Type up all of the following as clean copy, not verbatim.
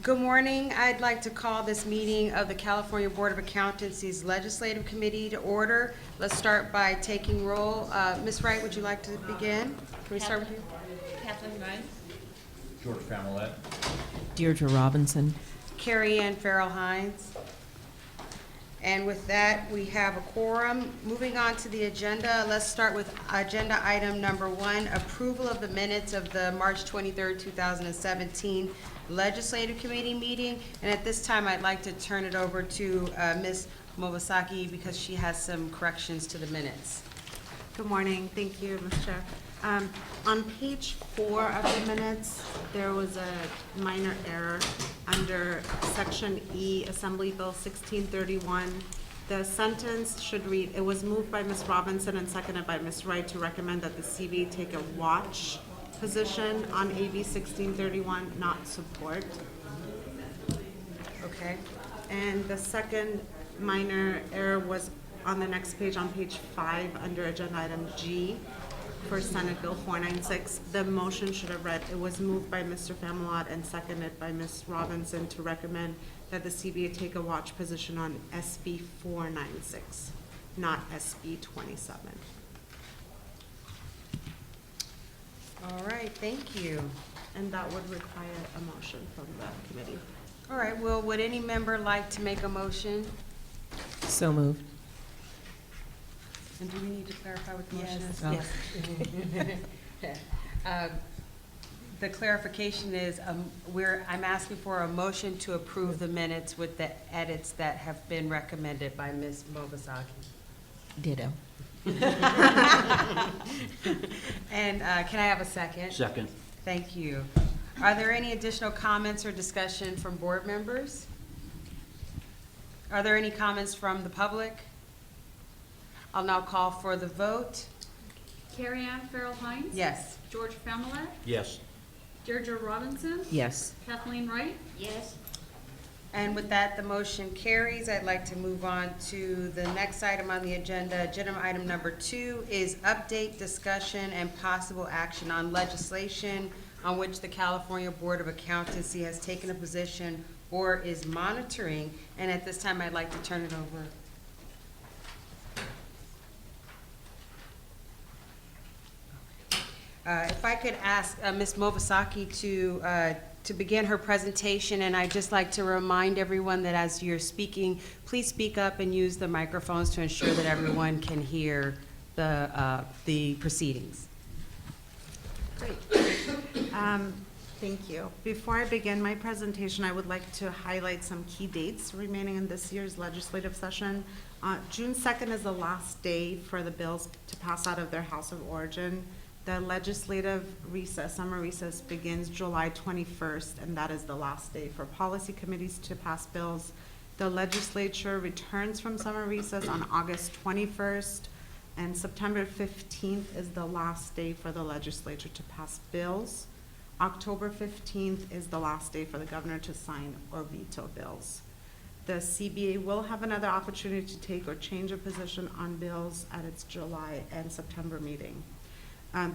Good morning. I'd like to call this meeting of the California Board of Accountancy's Legislative Committee to order. Let's start by taking roll. Ms. Wright, would you like to begin? Can we start with you? Kathleen Wright. George Familette. Deirdre Robinson. Carrie Ann Farrell Hines. And with that, we have a quorum. Moving on to the agenda, let's start with agenda item number 1, approval of the minutes of the March 23rd, 2017 Legislative Committee meeting. And at this time, I'd like to turn it over to Ms. Mobasaki because she has some corrections to the minutes. Good morning. Thank you, Ms. Chair. On page 4 of the minutes, there was a minor error under section E, Assembly Bill 1631. The sentence should read, it was moved by Ms. Robinson and seconded by Ms. Wright to recommend that the CBA take a watch position on AB 1631, not support. Okay. And the second minor error was on the next page, on page 5, under agenda item G for Senate Bill 496. The motion should have read, it was moved by Mr. Familette and seconded by Ms. Robinson to recommend that the CBA take a watch position on SB 496, not SB 27. All right, thank you. And that would require a motion from the committee. All right, well, would any member like to make a motion? So moved. And do we need to clarify what the motion is? Yes. The clarification is, I'm asking for a motion to approve the minutes with the edits that have been recommended by Ms. Mobasaki. Ditto. And can I have a second? Second. Thank you. Are there any additional comments or discussion from board members? Are there any comments from the public? I'll now call for the vote. Carrie Ann Farrell Hines. Yes. George Familette. Yes. Deirdre Robinson. Yes. Kathleen Wright. Yes. And with that, the motion carries. I'd like to move on to the next item on the agenda. Agenda item number 2 is update, discussion, and possible action on legislation on which the California Board of Accountancy has taken a position or is monitoring. And at this time, I'd like to turn it over. If I could ask Ms. Mobasaki to begin her presentation, and I'd just like to remind everyone that as you're speaking, please speak up and use the microphones to ensure that everyone can hear the proceedings. Great. Thank you. Before I begin my presentation, I would like to highlight some key dates remaining in this year's legislative session. June 2nd is the last day for the bills to pass out of their House of Origin. The legislative recess, summer recess, begins July 21st, and that is the last day for policy committees to pass bills. The legislature returns from summer recess on August 21st, and September 15th is the last day for the legislature to pass bills. October 15th is the last day for the governor to sign or veto bills. The CBA will have another opportunity to take or change a position on bills at its July and September meeting.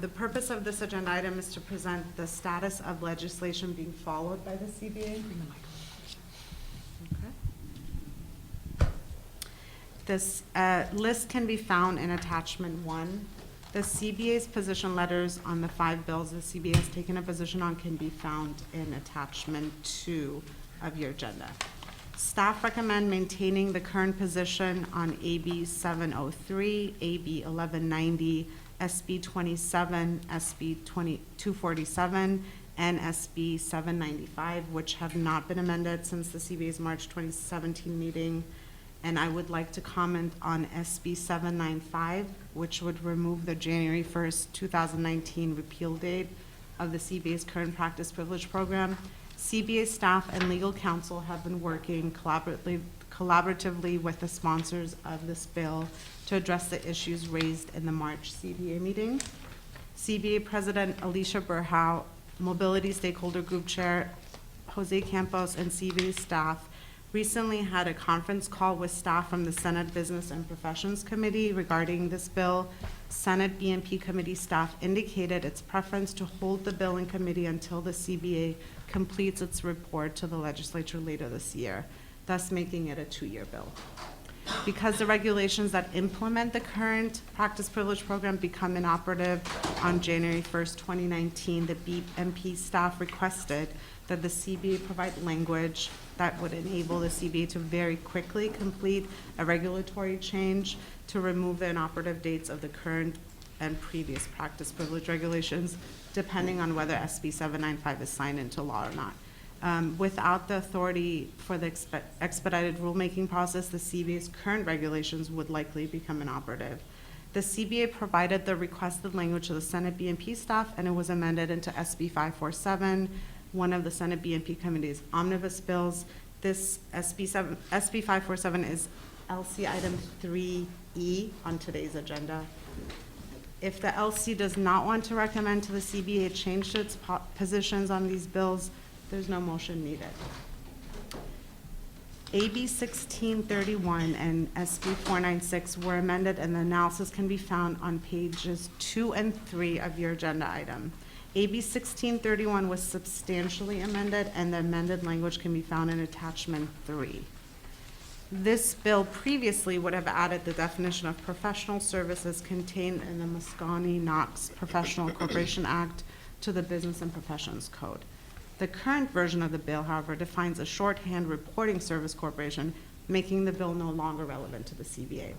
The purpose of this agenda item is to present the status of legislation being followed by the CBA. Okay. This list can be found in attachment 1. The CBA's position letters on the 5 bills the CBA has taken a position on can be found in attachment 2 of your agenda. Staff recommend maintaining the current position on AB 703, AB 1190, SB 27, SB 247, and SB 795, which have not been amended since the CBA's March 2017 meeting. And I would like to comment on SB 795, which would remove the January 1st, 2019 repeal date of the CBA's current practice privilege program. CBA staff and legal counsel have been working collaboratively with the sponsors of this bill to address the issues raised in the March CBA meeting. CBA President Alicia Berhow, Mobility Stakeholder Group Chair Jose Campos, and CBA staff recently had a conference call with staff from the Senate Business and Professions Committee regarding this bill. Senate BNP committee staff indicated its preference to hold the bill in committee until the CBA completes its report to the legislature later this year, thus making it a 2-year bill. Because the regulations that implement the current practice privilege program become inoperative on January 1st, 2019, the BMP staff requested that the CBA provide language that would enable the CBA to very quickly complete a regulatory change to remove the inoperative dates of the current and previous practice privilege regulations, depending on whether SB 795 is signed into law or not. Without the authority for the expedited rulemaking process, the CBA's current regulations would likely become inoperative. The CBA provided the requested language to the Senate BMP staff, and it was amended into SB 547, one of the Senate BMP Committee's omnibus bills. This SB 547 is LC item 3E on today's agenda. If the LC does not want to recommend to the CBA a change to its positions on these bills, there's no motion needed. AB 1631 and SB 496 were amended, and the analysis can be found on pages 2 and 3 of your agenda item. AB 1631 was substantially amended, and the amended language can be found in attachment 3. This bill previously would have added the definition of professional services contained in the Moscone-Knox Professional Corporation Act to the Business and Professions Code. The current version of the bill, however, defines a shorthand reporting service corporation, making the bill no longer relevant to the CBA.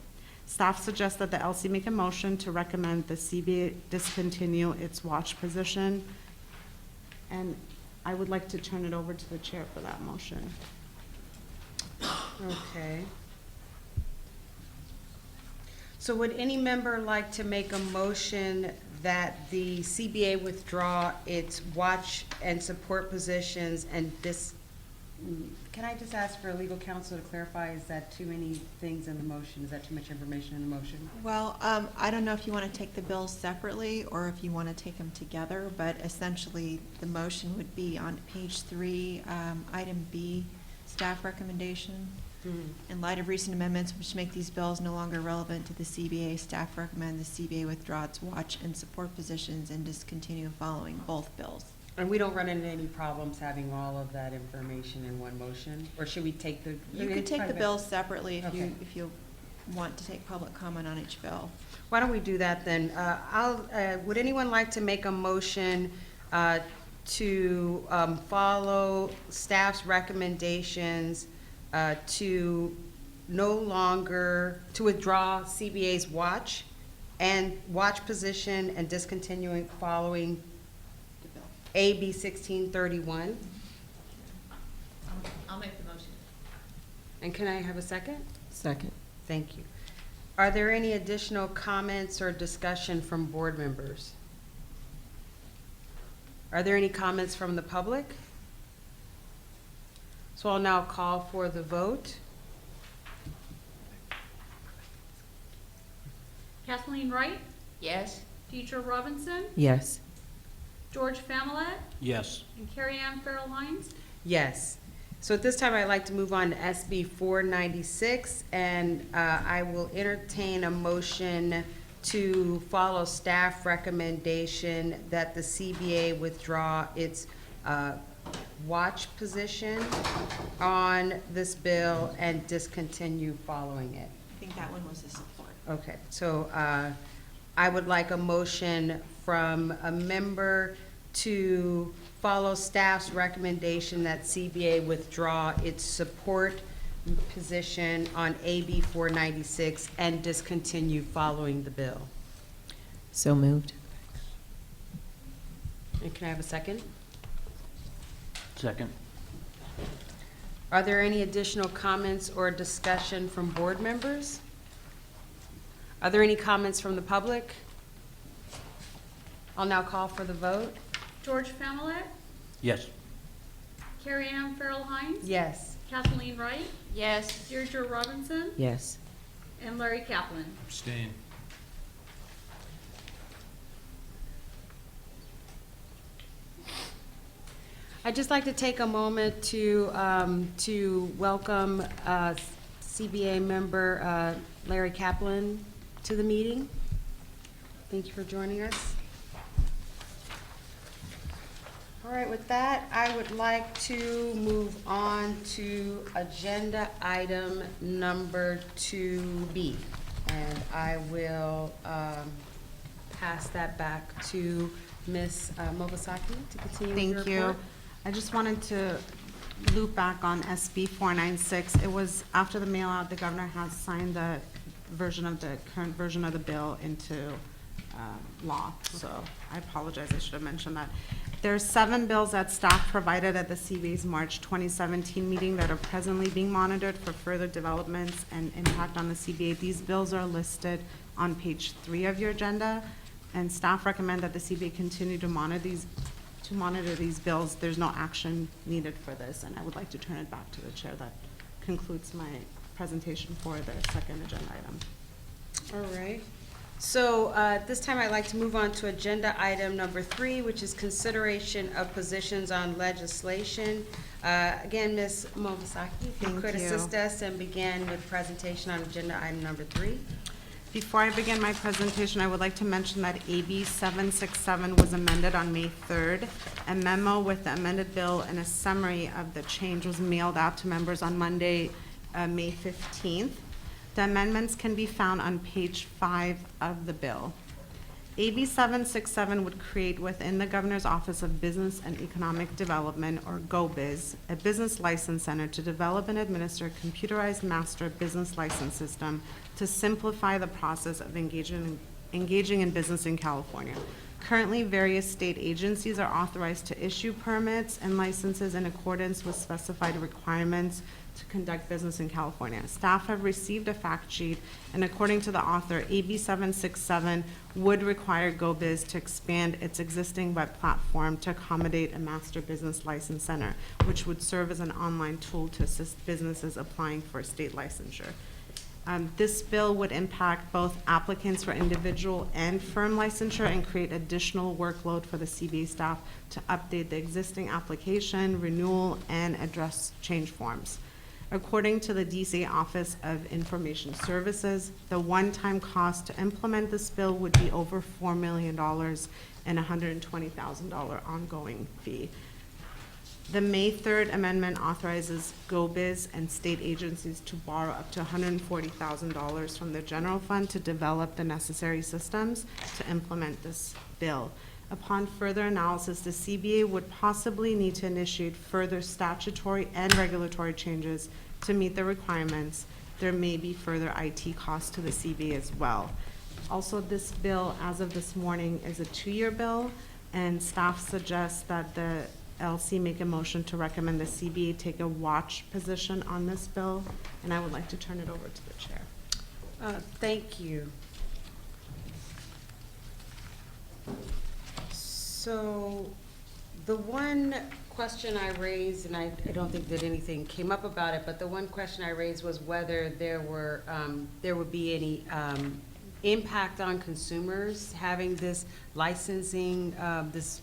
Staff suggests that the LC make a motion to recommend the CBA discontinue its watch position, and I would like to turn it over to the chair for that motion. Okay. So would any member like to make a motion that the CBA withdraw its watch and support positions and can I just ask for legal counsel to clarify, is that too many things in the motion? Is that too much information in the motion? Well, I don't know if you want to take the bills separately or if you want to take them together, but essentially the motion would be on page 3, item B, staff recommendation. In light of recent amendments which make these bills no longer relevant to the CBA, staff recommend the CBA withdraw its watch and support positions and discontinue following both bills. And we don't run into any problems having all of that information in one motion? Or should we take the? You could take the bills separately Okay. if you want to take public comment on each bill. Why don't we do that then? Would anyone like to make a motion to follow staff's recommendations to withdraw CBA's watch position and discontinuing following The bill. AB 1631? I'll make the motion. And can I have a second? Second. Thank you. Are there any additional comments or discussion from board members? Are there any comments from the public? So I'll now call for the vote. Kathleen Wright, Yes. Deidre Robinson, Yes. George Familet, Yes. and Carrie Ann Farrell Hines. Yes. So at this time, I'd like to move on to SB 496, and I will entertain a motion to follow staff recommendation that the CBA withdraw its watch position on this bill and discontinue following it. I think that one was a support. Okay, so I would like a motion from a member to follow staff's recommendation that CBA withdraw its support position on AB 496 and discontinue following the bill. So moved. And can I have a second? Second. Are there any additional comments or discussion from board members? Are there any comments from the public? I'll now call for the vote. George Familet, Yes. Carrie Ann Farrell Hines. Yes. Kathleen Wright, Yes. Deirdre Robinson, Yes. and Larry Kaplan. Abstain. I'd just like to take a moment to welcome CBA member Larry Kaplan to the meeting. Thank you for joining us. All right, with that, I would like to move on to agenda item number 2B. And I will pass that back to Ms. Mobasaki to continue with your Thank you. report. I just wanted to loop back on SB 496. It was after the mail out, the governor has signed the current version of the bill into law. So I apologize, I should have mentioned that. There's 7 bills that staff provided at the CBA's March 2017 meeting that are presently being monitored for further developments and impact on the CBA. These bills are listed on page 3 of your agenda, and staff recommend that the CBA continue to monitor these bills. There's no action needed for this, and I would like to turn it back to the chair. That concludes my presentation for the second agenda item. All right. So at this time, I'd like to move on to agenda item number 3, which is consideration of positions on legislation. Again, Ms. Mobasaki, if you Thank could you. assist us and begin with presentation on agenda item number 3. Before I begin my presentation, I would like to mention that AB 767 was amended on May 3rd. A memo with the amended bill and a summary of the change was mailed out to members on Monday, May 15th. The amendments can be found on page 5 of the bill. AB 767 would create within the Governor's Office of Business and Economic Development, or GOBIZ, a business license center to develop and administer a computerized master business license system to simplify the process of engaging in business in California. Currently, various state agencies are authorized to issue permits and licenses in accordance with specified requirements to conduct business in California. Staff have received a fact sheet, and according to the author, AB 767 would require GoBiz to expand its existing web platform to accommodate a master business license center, which would serve as an online tool to assist businesses applying for state licensure. This bill would impact both applicants for individual and firm licensure and create additional workload for the CBA staff to update the existing application, renewal, and address change forms. According to the DC Office of Information Services, the one-time cost to implement this bill would be over $4 million and $120,000 ongoing fee. The May 3rd amendment authorizes GoBiz and state agencies to borrow up to $140,000 from the general fund to develop the necessary systems to implement this bill. Upon further analysis, the CBA would possibly need to initiate further statutory and regulatory changes to meet the requirements. There may be further IT costs to the CBA as well. Also, this bill, as of this morning, is a 2-year bill, and staff suggests that the LC make a motion to recommend the CBA take a watch position on this bill, and I would like to turn it over to the chair. Thank you. So the one question I raised, and I don't think that anything came up about it, but the one question I raised was whether there would be any impact on consumers having this licensing, this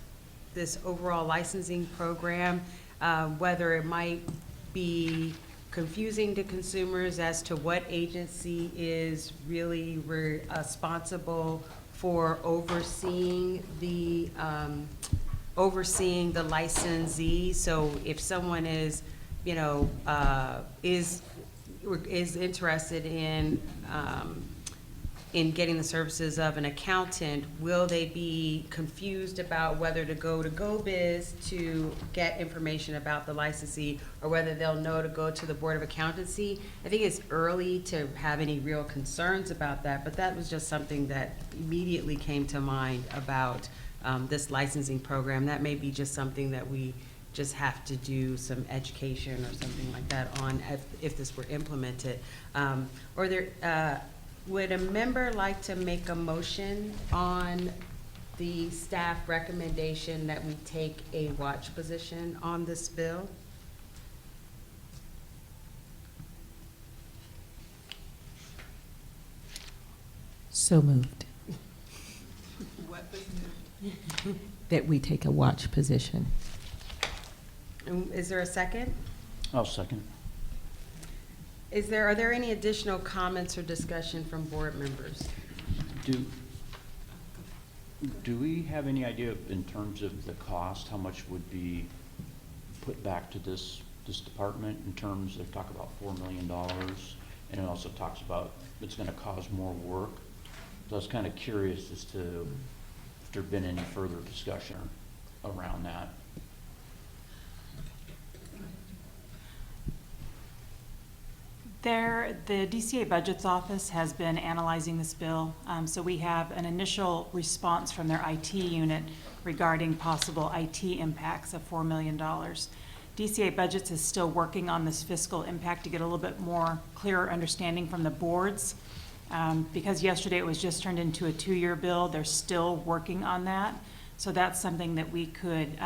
overall licensing program, whether it might be confusing to consumers as to what agency is really responsible for overseeing the licensee. So if someone is, is interested in getting the services of an accountant, will they be confused about whether to go to GoBiz to get information about the licensee, or whether they'll know to go to the Board of Accountancy? I think it's early to have any real concerns about that, but that was just something that immediately came to mind about this licensing program. That may be just something that we just have to do some education or something like that on if this were implemented. Would a member like to make a motion on the staff recommendation that we take a watch position on this bill? So moved. What was moved? That we take a watch position. And is there a second? I'll second. Are there any additional comments or discussion from board members? Do we have any idea in terms of the cost, how much would be put back to this department in terms of, talk about $4 million? And it also talks about it's gonna cause more work. So I was kind of curious as to if there'd been any further discussion around that. The DCA Budgets Office has been analyzing this bill, so we have an initial response from their IT unit regarding possible IT impacts of $4 million. DCA Budgets is still working on this fiscal impact to get a little bit more clearer understanding from the boards. Because yesterday it was just turned into a 2-year bill, they're still working on that. So that's something that we could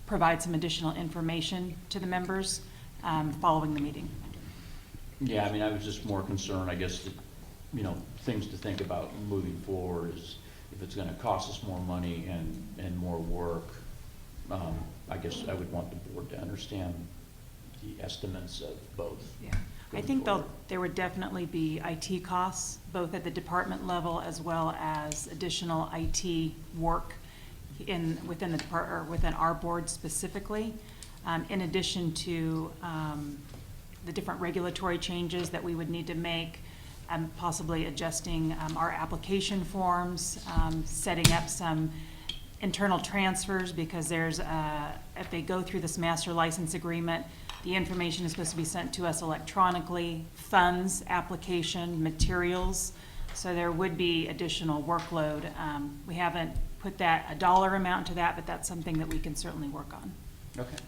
provide some additional information to the members following the meeting. Yeah, I mean, I was just more concerned, I guess, that, things to think about moving forward is if it's gonna cost us more money and more work, I guess I would want the board to understand the estimates of both. Yeah, I going think forward. there would definitely be IT costs, both at the department level as well as additional IT work within the or within our board specifically, in addition to the different regulatory changes that we would need to make, possibly adjusting our application forms, setting up some internal transfers, because there's if they go through this master license agreement, the information is supposed to be sent to us electronically, funds, application, materials, so there would be additional workload. We haven't put a dollar amount to that, but that's something that we can certainly work on. Okay.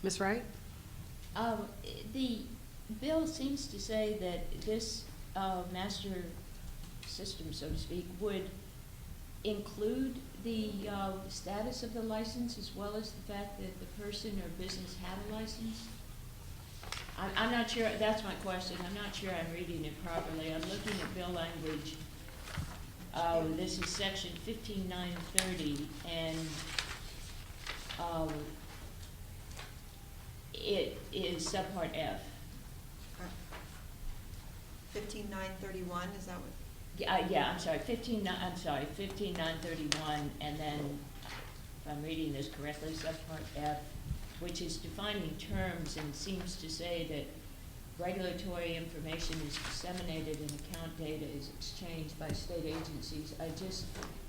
Ms. Wright? The bill seems to say that this master system, so to speak, would include the status of the license as well as the fact that the person or business had a license. I'm not sure, that's my question, I'm not sure I'm reading it properly. I'm looking at bill language. This is section 15930, and it is subpart F. 15931, is that what? I'm sorry, 15931, and then, if I'm reading this correctly, subpart F, which is defining terms and seems to say that regulatory information is disseminated and account data is exchanged by state agencies.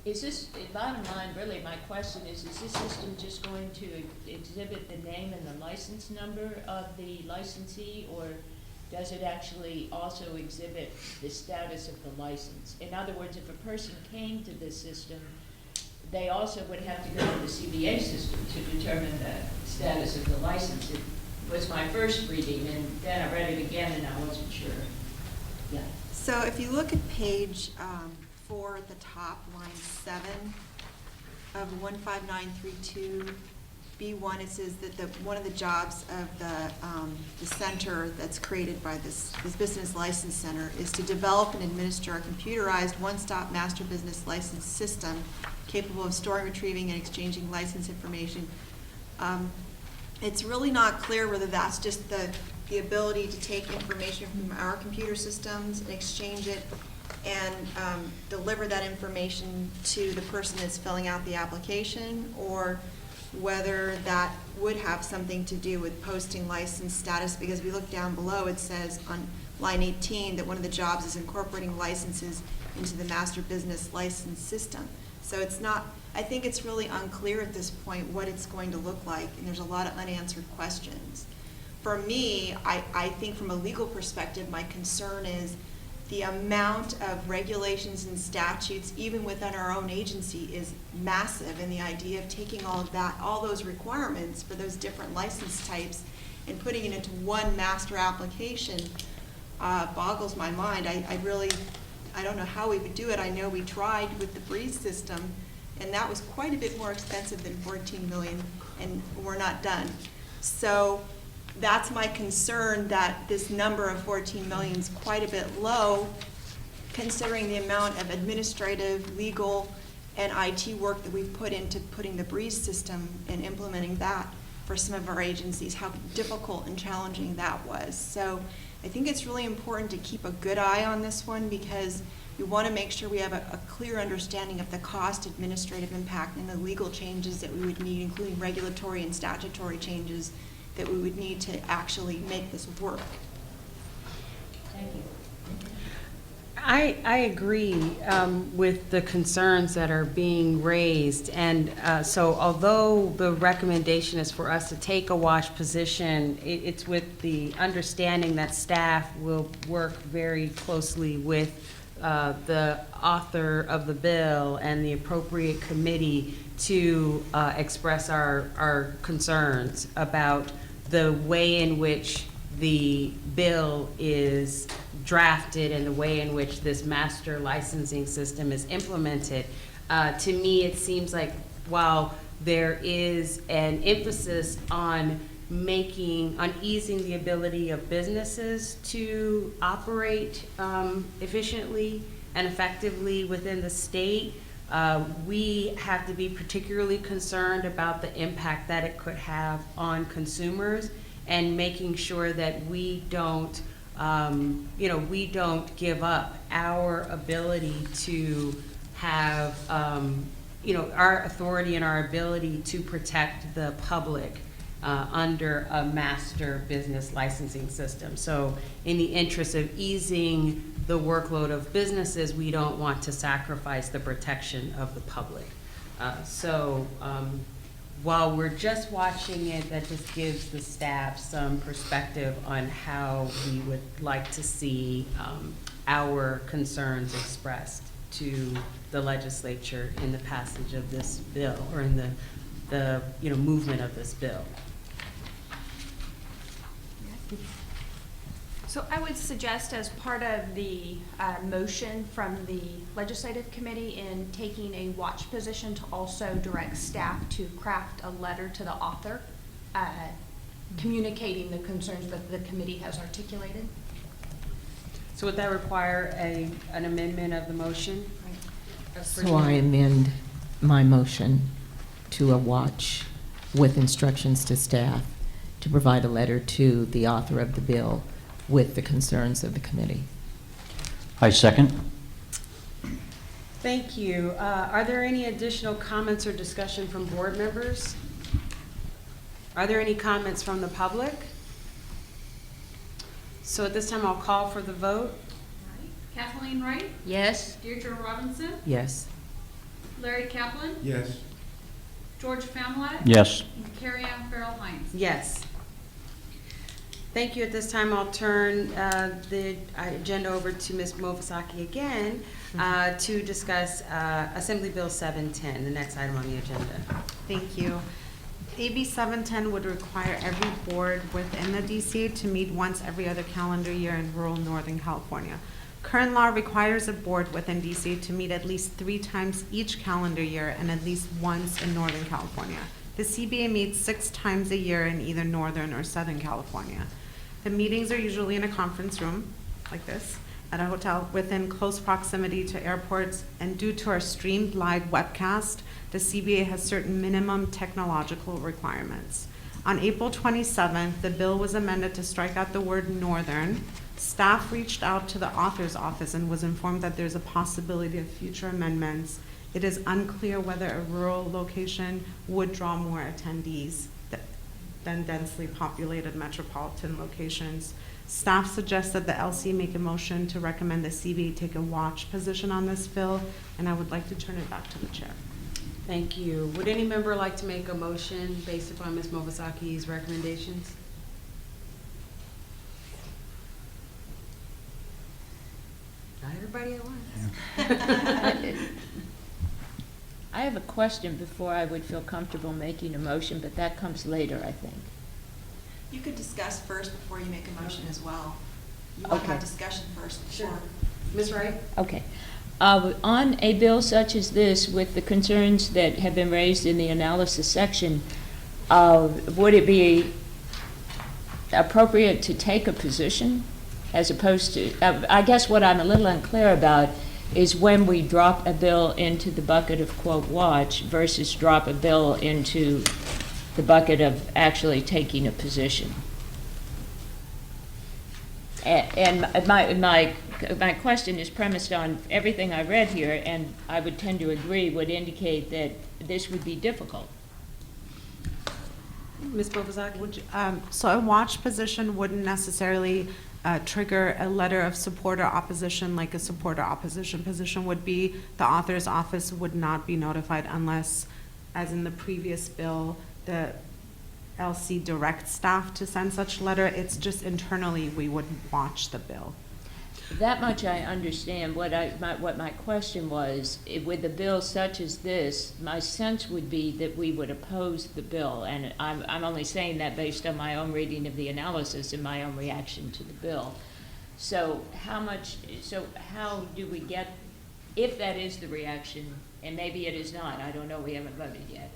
Is this, bottom line, really, my question is this system just going to exhibit the name and the license number of the licensee, or does it actually also exhibit the status of the license? In other words, if a person came to this system, they also would have to go to the CBA system to determine the status of the license. It was my first reading, and then I read it again and I wasn't sure. Yeah. So if you look at page 4 at the top, line 7 of 15932, B1, it says that one of the jobs of the center that's created by this business license center is to develop and administer a computerized one-stop master business license system capable of storing, retrieving, and exchanging license information. It's really not clear whether that's just the ability to take information from our computer systems and exchange it and deliver that information to the person that's filling out the application, or whether that would have something to do with posting license status, because if you look down below, it says on line 18 that one of the jobs is incorporating licenses into the master business license system. So it's not, I think it's really unclear at this point what it's going to look like, and there's a lot of unanswered questions. For me, I think from a legal perspective, my concern is the amount of regulations and statutes, even within our own agency, is massive, and the idea of taking all of that, all those requirements for those different license types and putting it into one master application boggles my mind. I don't know how we would do it. I know we tried with the Breeze system, and that was quite a bit more expensive than 14 million, and we're not done. So that's my concern, that this number of 14 million is quite a bit low, considering the amount of administrative, legal, and IT work that we've put into putting the Breeze system and implementing that for some of our agencies, how difficult and challenging that was. So I think it's really important to keep a good eye on this one, because We want to make sure we have a clear understanding of the cost, administrative impact, and the legal changes that we would need, including regulatory and statutory changes that we would need to actually make this work. Thank you. I agree with the concerns that are being raised, and so although the recommendation is for us to take a wash position, it's with the understanding that staff will work very closely with the author of the bill and the appropriate committee to express our concerns about the way in which the bill is drafted and the way in which this master licensing system is implemented. To me, it seems like while there is an emphasis on easing the ability of businesses to operate efficiently and effectively within the state, we have to be particularly concerned about the impact that it could have on consumers, and making sure that we don't give up our ability to have, our authority and our ability to protect the public under a master business licensing system. So in the interest of easing the workload of businesses, we don't want to sacrifice the protection of the public. While we're just watching it, that just gives the staff some perspective on how we would like to see our concerns expressed to the legislature in the passage of this bill, or in the movement of this bill. So I would suggest, as part of the motion from the legislative committee in taking a watch position, to also direct staff to craft a letter to the author communicating the concerns that the committee has articulated. So would that require an amendment of the motion? So I amend my motion to a watch with instructions to staff to provide a letter to the author of the bill with the concerns of the committee. I second. Thank you. Are there any additional comments or discussion from board members? Are there any comments from the public? So at this time, I'll call for the vote. Kathleen Wright, Yes? Deirdre Robinson, Yes. Larry Kaplan, Yes. George Family, Yes. and Carrie Ann Farrell Hines. Yes. Thank you. At this time, I'll turn the agenda over to Ms. Movasaki again to discuss Assembly Bill 710, the next item on the agenda. Thank you. AB 710 would require every board within the DCA to meet once every other calendar year in rural Northern California. Current law requires a board within DCA to meet at least 3 times each calendar year and at least once in Northern California. The CBA meets 6 times a year in either Northern or Southern California. The meetings are usually in a conference room, like this, at a hotel within close proximity to airports, and due to our streamed live webcast, the CBA has certain minimum technological requirements. On April 27th, the bill was amended to strike out the word northern. Staff reached out to the author's office and was informed that there's a possibility of future amendments. It is unclear whether a rural location would draw more attendees than densely populated metropolitan locations. Staff suggested the LC make a motion to recommend the CBA take a watch position on this bill, and I would like to turn it back to the chair. Thank you. Would any member like to make a motion based upon Ms. Movasaki's recommendations? Not everybody at once. I have a question before I would feel comfortable making a motion, but that comes later, I think. You could discuss first before you make a motion as well. You want to have Okay. discussion first Sure. before. Ms. Wright? Okay. On a bill such as this, with the concerns that have been raised in the analysis section, would it be appropriate to take a position as opposed to, I guess what I'm a little unclear about is when we drop a bill into the bucket of quote watch versus drop a bill into the bucket of actually taking a position. And my my question is premised on everything I read here, and I would tend to agree, would indicate that this would be difficult. Ms. Bovazaki? So a watch position wouldn't necessarily trigger a letter of support or opposition like a support or opposition position would be. The author's office would not be notified unless, as in the previous bill, the LC directs staff to send such letter. It's just internally we would watch the bill. That much I understand. What my question was, with a bill such as this, my sense would be that we would oppose the bill, and I'm only saying that based on my own reading of the analysis and my own reaction to the bill. So how do we get, if that is the reaction, and maybe it is not, I don't know, we haven't voted yet.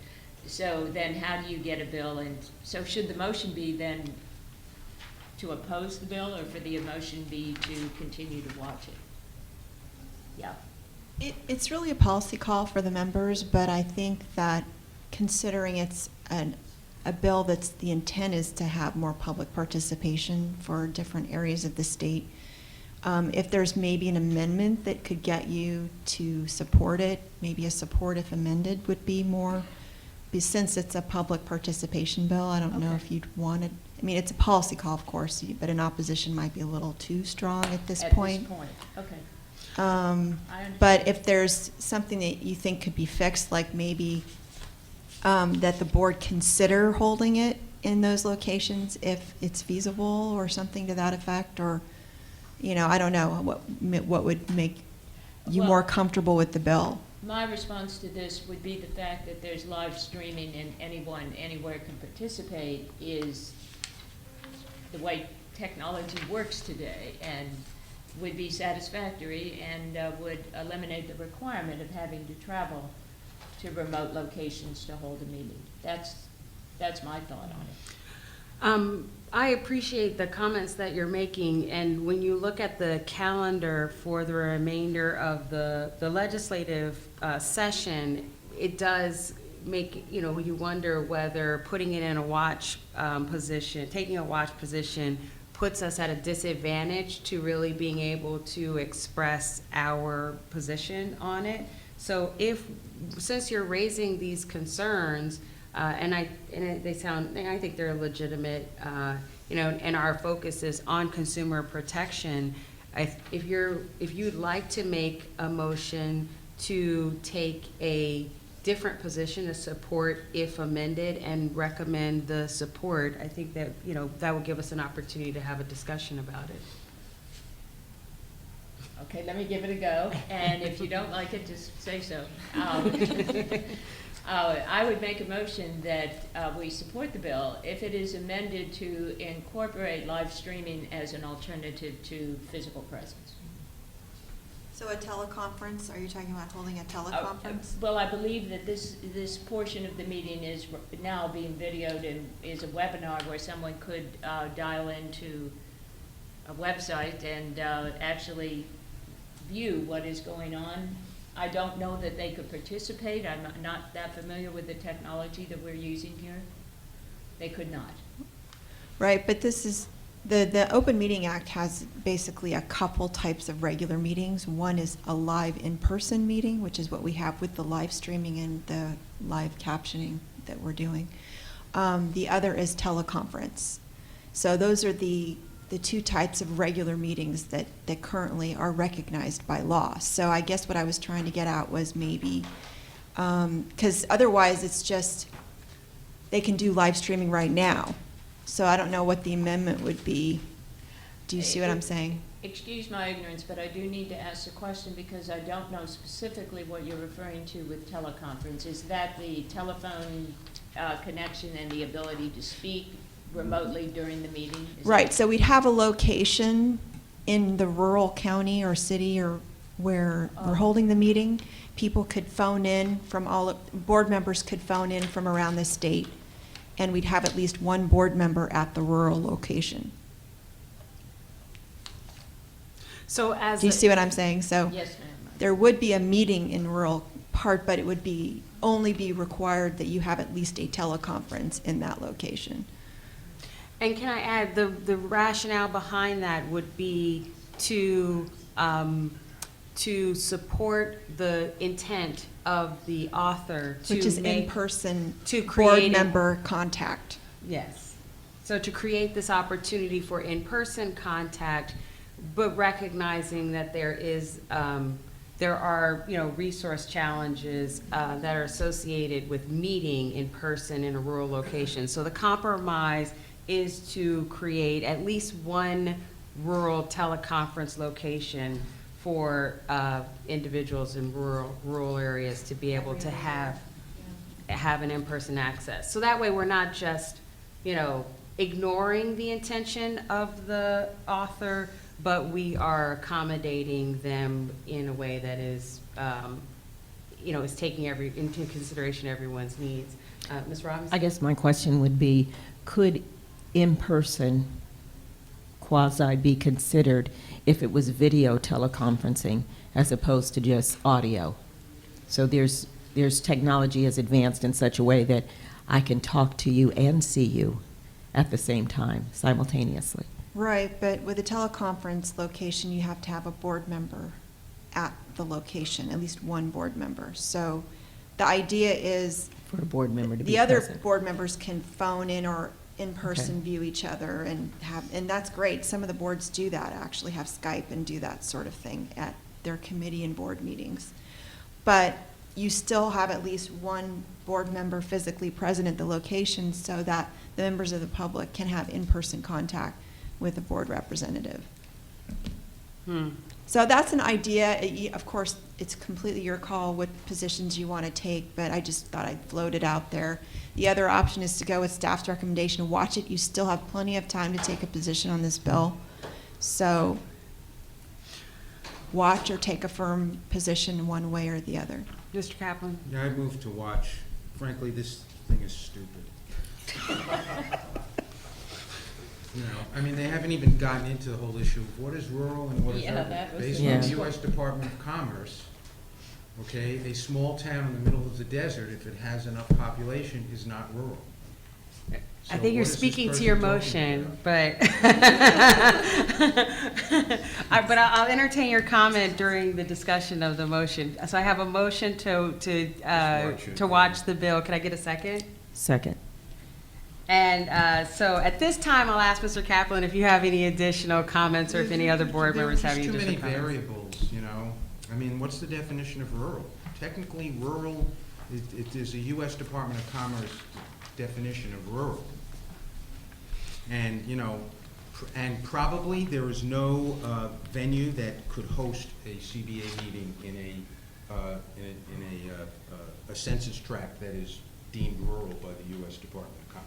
So then how do you get a bill, and so should the motion be then to oppose the bill, or for the motion be to continue to watch it? Yeah. It's really a policy call for the members, but I think that considering it's a bill that's, the intent is to have more public participation for different areas of the state, if there's maybe an amendment that could get you to support it, maybe a support if amended would be more, since it's a public participation bill, I don't know if you'd want it. I mean, it's a policy call, of course, but an opposition might be a little too strong at this point. At this point, okay. I understand. But if there's something that you think could be fixed, like maybe that the board consider holding it in those locations if it's feasible, or something to that effect, or, I don't know, what would make you more comfortable with the bill? My response to this would be the fact that there's live streaming and anyone, anywhere can participate is the way technology works today, and would be satisfactory, and would eliminate the requirement of having to travel to remote locations to hold a meeting. That's my thought on it. I appreciate the comments that you're making, and when you look at the calendar for the remainder of the legislative session, it does make, you wonder whether putting it in a watch position, taking a watch position, puts us at a disadvantage to really being able to express our position on it. So since you're raising these concerns, I think they're legitimate, and our focus is on consumer protection. If you'd like to make a motion to take a different position to support if amended and recommend the support, I think that, that would give us an opportunity to have a discussion about it. Okay, let me give it a go, and if you don't like it, just say so. I would make a motion that we support the bill if it is amended to incorporate live streaming as an alternative to physical presence. So a teleconference, are you talking about holding a teleconference? Well, I believe that this portion of the meeting is now being videoed and is a webinar where someone could dial into a website and actually view what is going on. I don't know that they could participate. I'm not that familiar with the technology that we're using here. They could not. Right, but this is, the Open Meeting Act has basically a couple types of regular meetings. One is a live in-person meeting, which is what we have with the live streaming and the live captioning that we're doing. The other is teleconference. So those are the two types of regular meetings that currently are recognized by law. So I guess what I was trying to get at was maybe, because otherwise it's just, they can do live streaming right now. So I don't know what the amendment would be. Do you see what I'm saying? Excuse my ignorance, but I do need to ask a question because I don't know specifically what you're referring to with teleconference. Is that the telephone connection and the ability to speak remotely during the meeting? Right, so we'd have a location in the rural county or city or where we're holding the meeting. People could phone in from board members could phone in from around the state, and we'd have at least one board member at the rural location. So Do you see what I'm saying? So Yes, ma'am. there would be a meeting in rural part, but it would only be required that you have at least a teleconference in that location. And can I add, the rationale behind that would be to to support the intent of the author to Which is make- in-person to board create a- member contact. Yes. So to create this opportunity for in-person contact, but recognizing that there are, resource challenges that are associated with meeting in person in a rural location. So the compromise is to create at least one rural teleconference location for individuals in rural areas to be able to have an in-person access. So that way, we're not just, ignoring the intention of the author, but we are accommodating them in a way that is, is taking into consideration everyone's needs. Ms. Robinson? I guess my question would be, could in-person quasi be considered if it was video teleconferencing as opposed to just audio? So there's technology has advanced in such a way that I can talk to you and see you at the same time, simultaneously. Right, but with a teleconference location, you have to have a board member at the location, at least one board member. So the idea is For a board member to be the other present. board members can phone in or in person Okay. view each other and that's great. Some of the boards do that, actually have Skype and do that sort of thing at their committee and board meetings. But you still have at least one board member physically present at the location so that the members of the public can have in-person contact with a board representative. So that's an idea. Of course, it's completely your call what positions you want to take, but I just thought I'd float it out there. The other option is to go with staff's recommendation, watch it. You still have plenty of time to take a position on this bill. So watch or take a firm position one way or the other. Mr. Kaplan? Yeah, I move to watch. Frankly, this thing is stupid. They haven't even gotten into the whole issue of what is rural and what is Yeah, urban. that was Based the on the issue. U.S. Department of Commerce, okay, a small town in the middle of the desert, if it has enough population, is not rural. I So think you're what is this speaking to your person talking motion, about? but, but I'll entertain your comment during the discussion of the motion. So I have a motion to watch the bill. Can I get a second? Second. And so at this time, I'll ask Mr. Kaplan if you have any additional comments or if any other board members have any additional There are comments. just too many variables, What's the definition of rural? Technically, rural, it is a U.S. Department of Commerce definition of rural. And, and probably there is no venue that could host a CBA meeting in a census tract that is deemed rural by the U.S. Department of Commerce.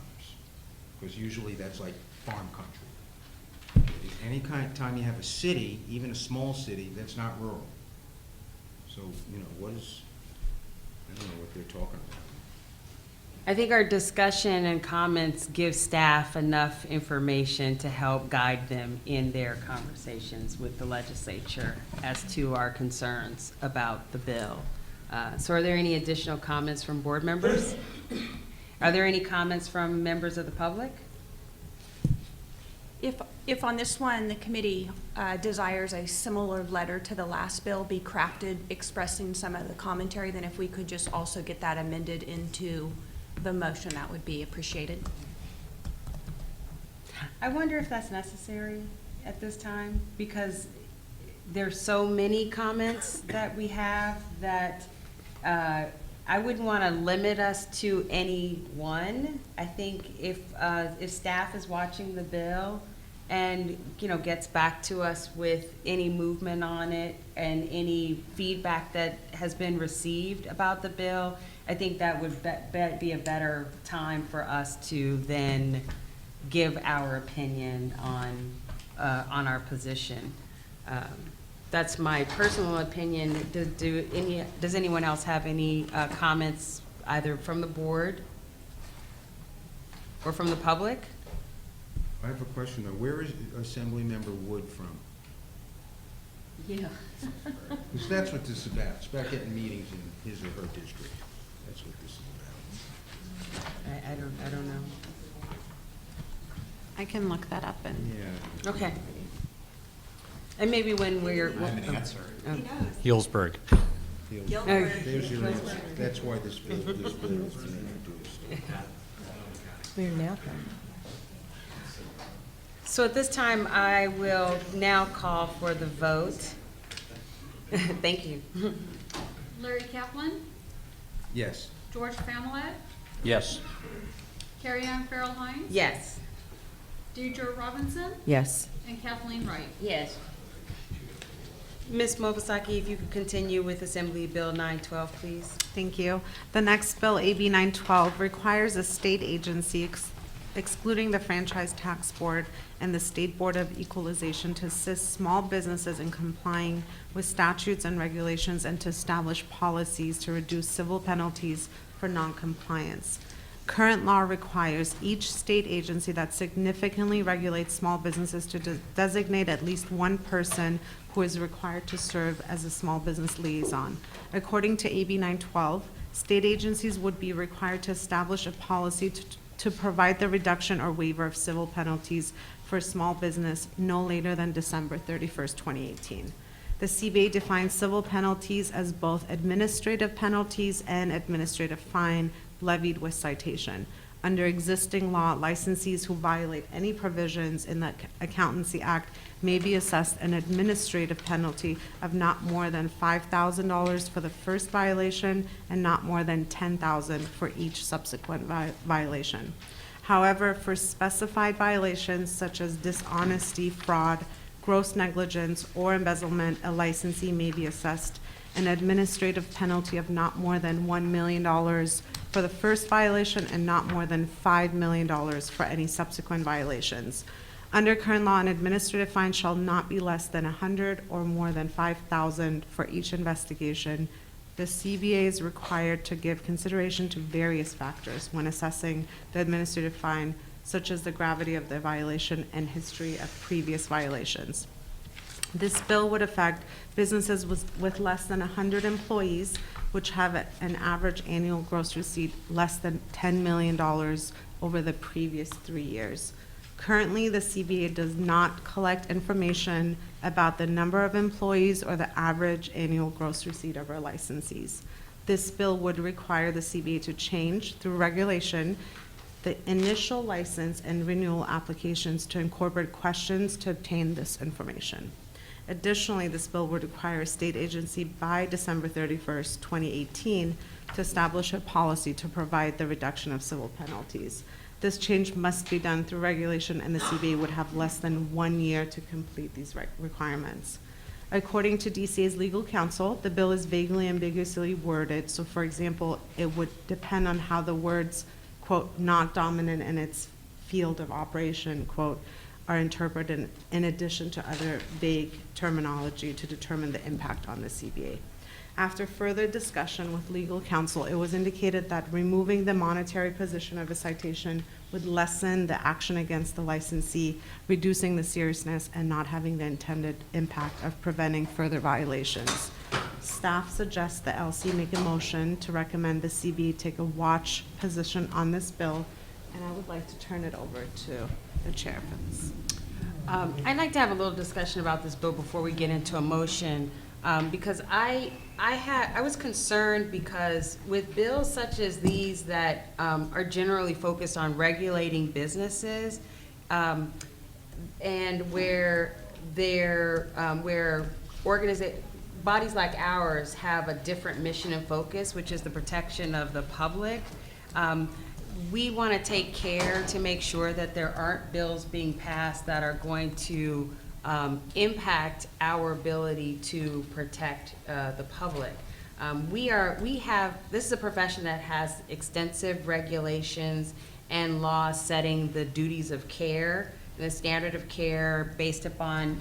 Because usually that's like farm country. Any time you have a city, even a small city, that's not rural. So, I don't know what they're talking about. I think our discussion and comments give staff enough information to help guide them in their conversations with the legislature as to our concerns about the bill. So are there any additional comments from board members? Are there any comments from members of the public? If on this one, the committee desires a similar letter to the last bill be crafted expressing some of the commentary, then if we could just also get that amended into the motion, that would be appreciated. I wonder if that's necessary at this time, because there's so many comments that we have that I wouldn't want to limit us to any one. I think if staff is watching the bill and, gets back to us with any movement on it and any feedback that has been received about the bill, I think that would be a better time for us to then give our opinion on our position. That's my personal opinion. Does anyone else have any comments either from the board or from the public? I have a question though. Where is Assemblymember Wood from? Yeah. Because that's what this is about. It's about getting meetings in his or her district. That's what this is about. I don't know. I can look that up and. Yeah. Okay. And maybe when we're. I have an answer. Oh. Healdsburg. There's your answer. That's why this bill is being introduced. We're now done. So at this time, I will now call for the vote. Thank you. Larry Kaplan, Yes. George Familet, Yes. Carrie Ann Farrell Hines. Yes. Deidre Robinson, Yes. and Kathleen Wright. Yes. Ms. Mobasaki, if you could continue with Assembly Bill 912, please. Thank you. The next bill, AB 912, requires a state agency excluding the Franchise Tax Board and the State Board of Equalization to assist small businesses in complying with statutes and regulations and to establish policies to reduce civil penalties for noncompliance. Current law requires each state agency that significantly regulates small businesses to designate at least one person who is required to serve as a small business liaison. According to AB 912, state agencies would be required to establish a policy to provide the reduction or waiver of civil penalties for small business no later than December 31st, 2018. The CBA defines civil penalties as both administrative penalties and administrative fine levied with citation. Under existing law, licensees who violate any provisions in the Accountancy Act may be assessed an administrative penalty of not more than $5,000 for the first violation and not more than $10,000 for each subsequent violation. However, for specified violations such as dishonesty, fraud, gross negligence, or embezzlement, a licensee may be assessed an administrative penalty of not more than $1 million for the first violation and not more than $5 million for any subsequent violations. Under current law, an administrative fine shall not be less than $100 or more than $5,000 for each investigation. The CBA is required to give consideration to various factors when assessing the administrative fine, such as the gravity of the violation and history of previous violations. This bill would affect businesses with less than 100 employees, which have an average annual gross receipt less than $10 million over the previous 3 years. Currently, the CBA does not collect information about the number of employees or the average annual gross receipt of our licensees. This bill would require the CBA to change, through regulation, the initial license and renewal applications to incorporate questions to obtain this information. Additionally, this bill would require a state agency by December 31st, 2018, to establish a policy to provide the reduction of civil penalties. This change must be done through regulation, and the CBA would have less than 1 year to complete these requirements. According to DCA's legal counsel, the bill is vaguely ambiguously worded. So, for example, it would depend on how the words, quote, not dominant in its field of operation, quote, are interpreted in addition to other vague terminology to determine the impact on the CBA. After further discussion with legal counsel, it was indicated that removing the monetary position of a citation would lessen the action against the licensee, reducing the seriousness and not having the intended impact of preventing further violations. Staff suggests the LC make a motion to recommend the CBA take a watch position on this bill, and I would like to turn it over to the chair for this. I'd like to have a little discussion about this bill before we get into a motion, because I was concerned because with bills such as these that are generally focused on regulating businesses, and where bodies like ours have a different mission and focus, which is the protection of the public. We want to take care to make sure that there aren't bills being passed that are going to impact our ability to protect the public. This is a profession that has extensive regulations and laws setting the duties of care, the standard of care based upon,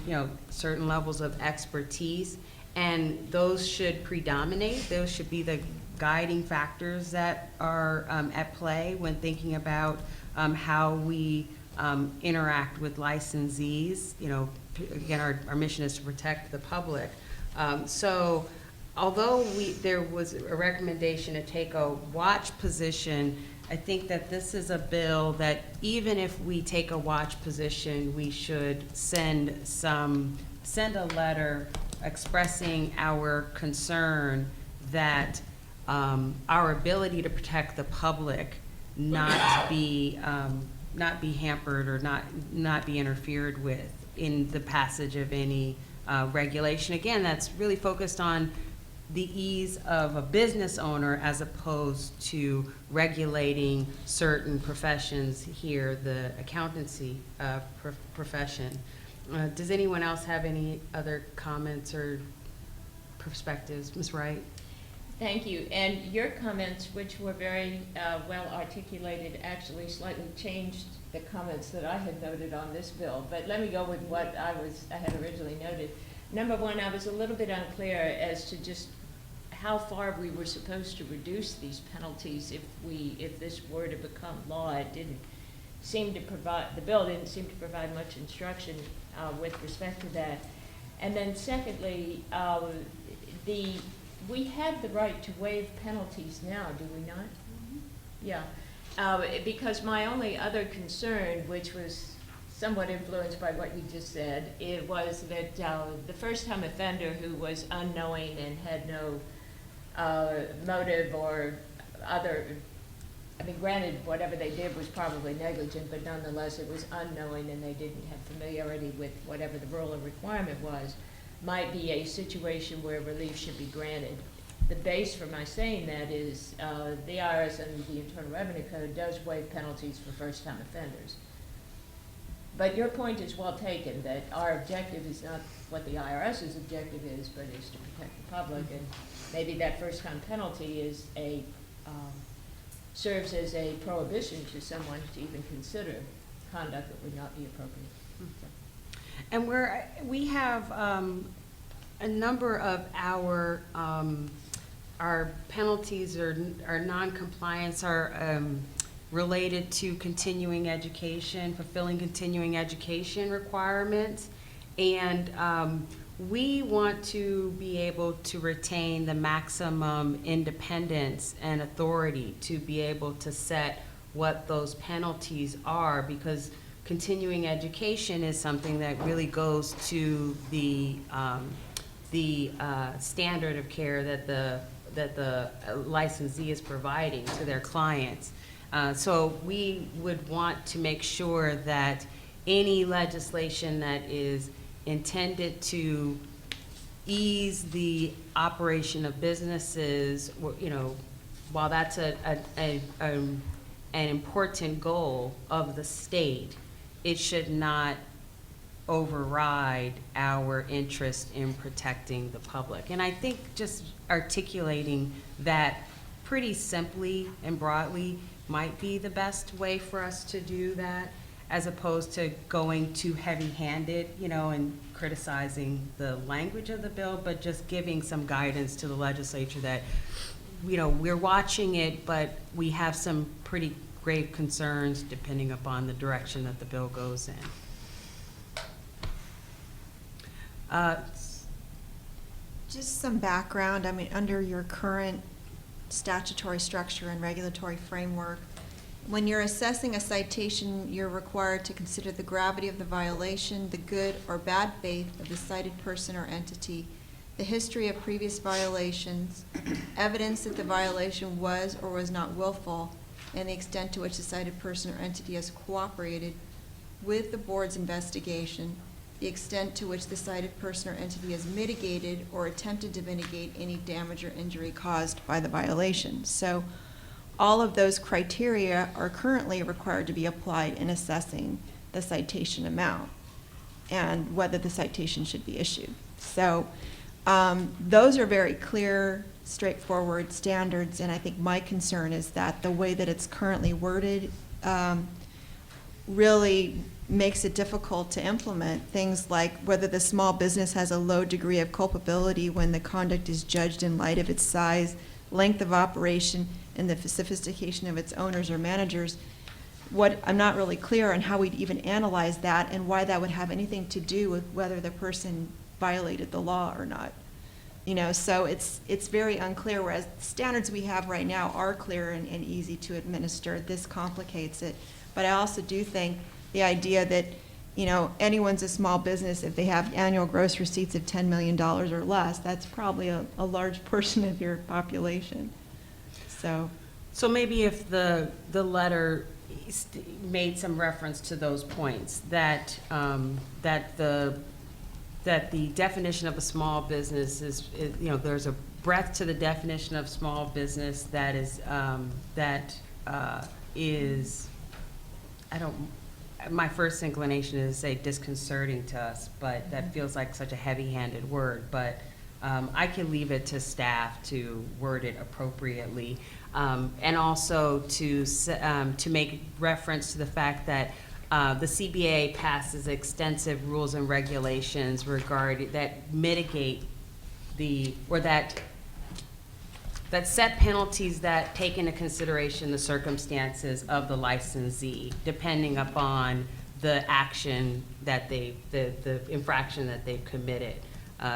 certain levels of expertise, and those should predominate. Those should be the guiding factors that are at play when thinking about how we interact with licensees. Again, our mission is to protect the public. So although there was a recommendation to take a watch position, I think that this is a bill that even if we take a watch position, we should send some send a letter expressing our concern that our ability to protect the public not be hampered or not be interfered with in the passage of any regulation. Again, that's really focused on the ease of a business owner as opposed to regulating certain professions here, the accountancy profession. Does anyone else have any other comments or perspectives? Ms. Wright? Thank you. And your comments, which were very well articulated, actually slightly changed the comments that I had noted on this bill. But let me go with what I had originally noted. Number one, I was a little bit unclear as to just how far we were supposed to reduce these penalties if this were to become law. It didn't seem to provide, the bill didn't seem to provide much instruction with respect to that. And then secondly, we have the right to waive penalties now, do we not? Yeah, because my only other concern, which was somewhat influenced by what you just said, it was that the first-time offender who was unknowing and had no motive or other, I mean, granted, whatever they did was probably negligent, but nonetheless, it was unknowing and they didn't have familiarity with whatever the rule or requirement was, might be a situation where relief should be granted. The base for my saying that is the IRS and the Internal Revenue Code does waive penalties for first-time offenders. But your point is well taken, that our objective is not what the IRS's objective is, but is to protect the public, and maybe that first-time penalty is serves as a prohibition to someone to even consider conduct that would not be appropriate. And we have a number of our penalties or our non-compliance are related to continuing education, fulfilling continuing education requirements. And we want to be able to retain the maximum independence and authority to be able to set what those penalties are, because continuing education is something that really goes to the standard of care that the licensee is providing to their clients. So we would want to make sure that any legislation that is intended to ease the operation of businesses, you know, while that's an important goal of the state, it should not override our interest in protecting the public. And I think just articulating that pretty simply and broadly might be the best way for us to do that, as opposed to going too heavy-handed, you know, and criticizing the language of the bill, but just giving some guidance to the legislature that, you know, we're watching it, but we have some pretty grave concerns depending upon the direction that the bill goes in. Just some background, I mean, under your current statutory structure and regulatory framework, when you're assessing a citation, you're required to consider the gravity of the violation, the good or bad faith of the cited person or entity, the history of previous violations, evidence that the violation was or was not willful, and the extent to which the cited person or entity has cooperated with the board's investigation, the extent to which the cited person or entity has mitigated or attempted to mitigate any damage or injury caused by the violation. So all of those criteria are currently required to be applied in assessing the citation amount and whether the citation should be issued. So those are very clear, straightforward standards, and I think my concern is that the way that it's currently worded really makes it difficult to implement things like whether the small business has a low degree of culpability when the conduct is judged in light of its size, length of operation, and the sophistication of its owners or managers. I'm not really clear on how we'd even analyze that and why that would have anything to do with whether the person violated the law or not. You know, so it's very unclear, whereas the standards we have right now are clear and easy to administer. This complicates it. But I also do think the idea that, you know, anyone's a small business, if they have annual gross receipts of $10 million or less, that's probably a large portion of your population. So, So maybe if the letter made some reference to those points, that, that the definition of a small business is, you know, there's a breadth to the definition of small business that is, I don't, my first inclination is to say disconcerting to us, but that feels like such a heavy-handed word, but I can leave it to staff to word it appropriately. And also to make reference to the fact that the CBA passes extensive rules and regulations that mitigate that set penalties that take into consideration the circumstances of the licensee, depending upon the action that the infraction that they've committed.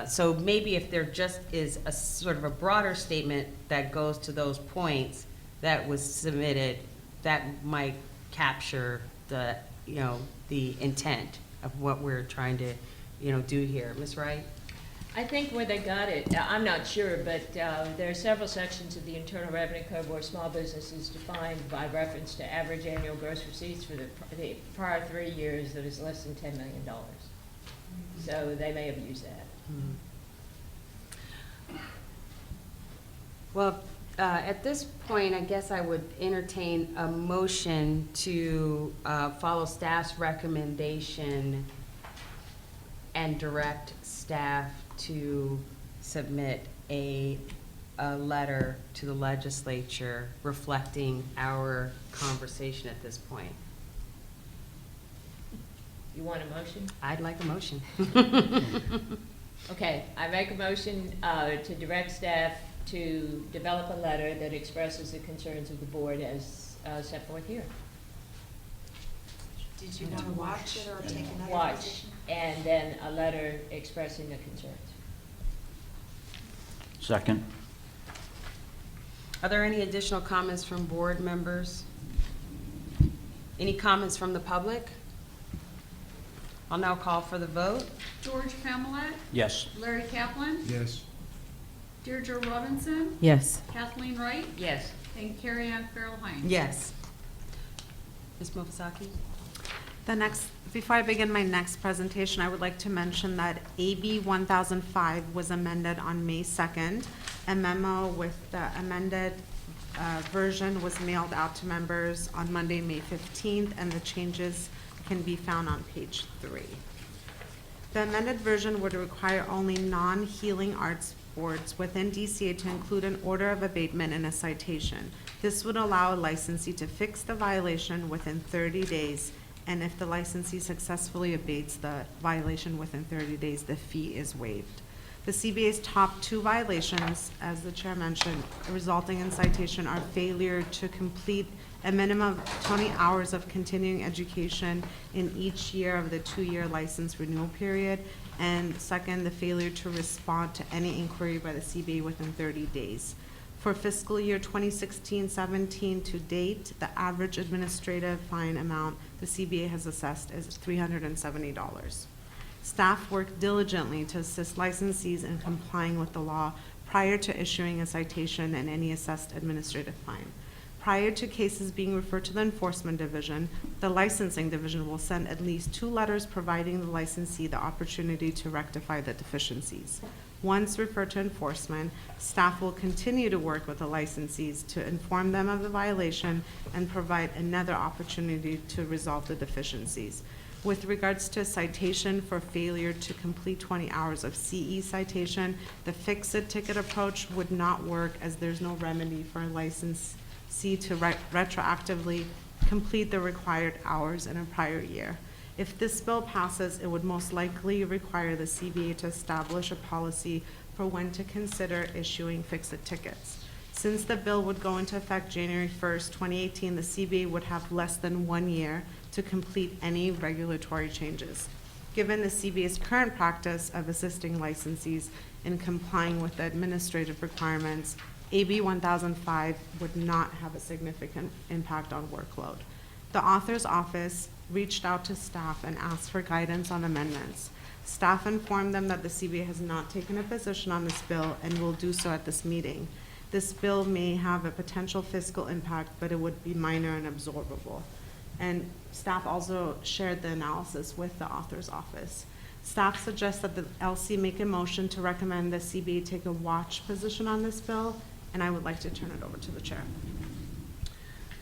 So maybe if there just is a sort of a broader statement that goes to those points that was submitted, that might capture the, you know, the intent of what we're trying to, you know, do here. Ms. Wright? I think where they got it, I'm not sure, but there are several sections of the Internal Revenue Code where small business is defined by reference to average annual gross receipts for the prior 3 years that is less than $10 million. So they may have used that. Well, at this point, I guess I would entertain a motion to follow staff's recommendation and direct staff to submit a letter to the legislature reflecting our conversation at this point. You want a motion? I'd like a motion. Okay, I make a motion to direct staff to develop a letter that expresses the concerns of the board as set forth here. did you want to watch it or take another Watch, position? and then a letter expressing the concerns. Second. Are there any additional comments from board members? Any comments from the public? I'll now call for the vote. George Pamela, Yes. Larry Kaplan, Yes. Deirdre Robinson, Yes. Kathleen Wright, Yes. and Carrie Ann Farrell Hines. Yes. Ms. Mofasaki? Before I begin my next presentation, I would like to mention that AB 1005 was amended on May 2nd. A memo with the amended version was mailed out to members on Monday, May 15th, and the changes can be found on page 3. The amended version would require only non-healing arts boards within DCA to include an order of abatement and a citation. This would allow a licensee to fix the violation within 30 days, and if the licensee successfully abates the violation within 30 days, the fee is waived. The CBA's top 2 violations, as the chair mentioned, resulting in citation are failure to complete a minimum of 20 hours of continuing education in each year of the 2-year license renewal period, and second, the failure to respond to any inquiry by the CBA within 30 days. For fiscal year 2016-17 to date, the average administrative fine amount the CBA has assessed is $370. Staff worked diligently to assist licensees in complying with the law prior to issuing a citation and any assessed administrative fine. Prior to cases being referred to the Enforcement Division, the Licensing Division will send at least 2 letters providing the licensee the opportunity to rectify the deficiencies. Once referred to enforcement, staff will continue to work with the licensees to inform them of the violation and provide another opportunity to resolve the deficiencies. With regards to a citation for failure to complete 20 hours of CE citation, the fix-it-ticket approach would not work as there's no remedy for a licensee to retroactively complete the required hours in a prior year. If this bill passes, it would most likely require the CBA to establish a policy for when to consider issuing fix-it tickets. Since the bill would go into effect January 1st, 2018, the CBA would have less than 1 year to complete any regulatory changes. Given the CBA's current practice of assisting licensees in complying with the administrative requirements, AB 1005 would not have a significant impact on workload. The author's office reached out to staff and asked for guidance on amendments. Staff informed them that the CBA has not taken a position on this bill and will do so at this meeting. This bill may have a potential fiscal impact, but it would be minor and absorbable. And staff also shared the analysis with the author's office. Staff suggests that the LC make a motion to recommend the CBA take a watch position on this bill, and I would like to turn it over to the chair.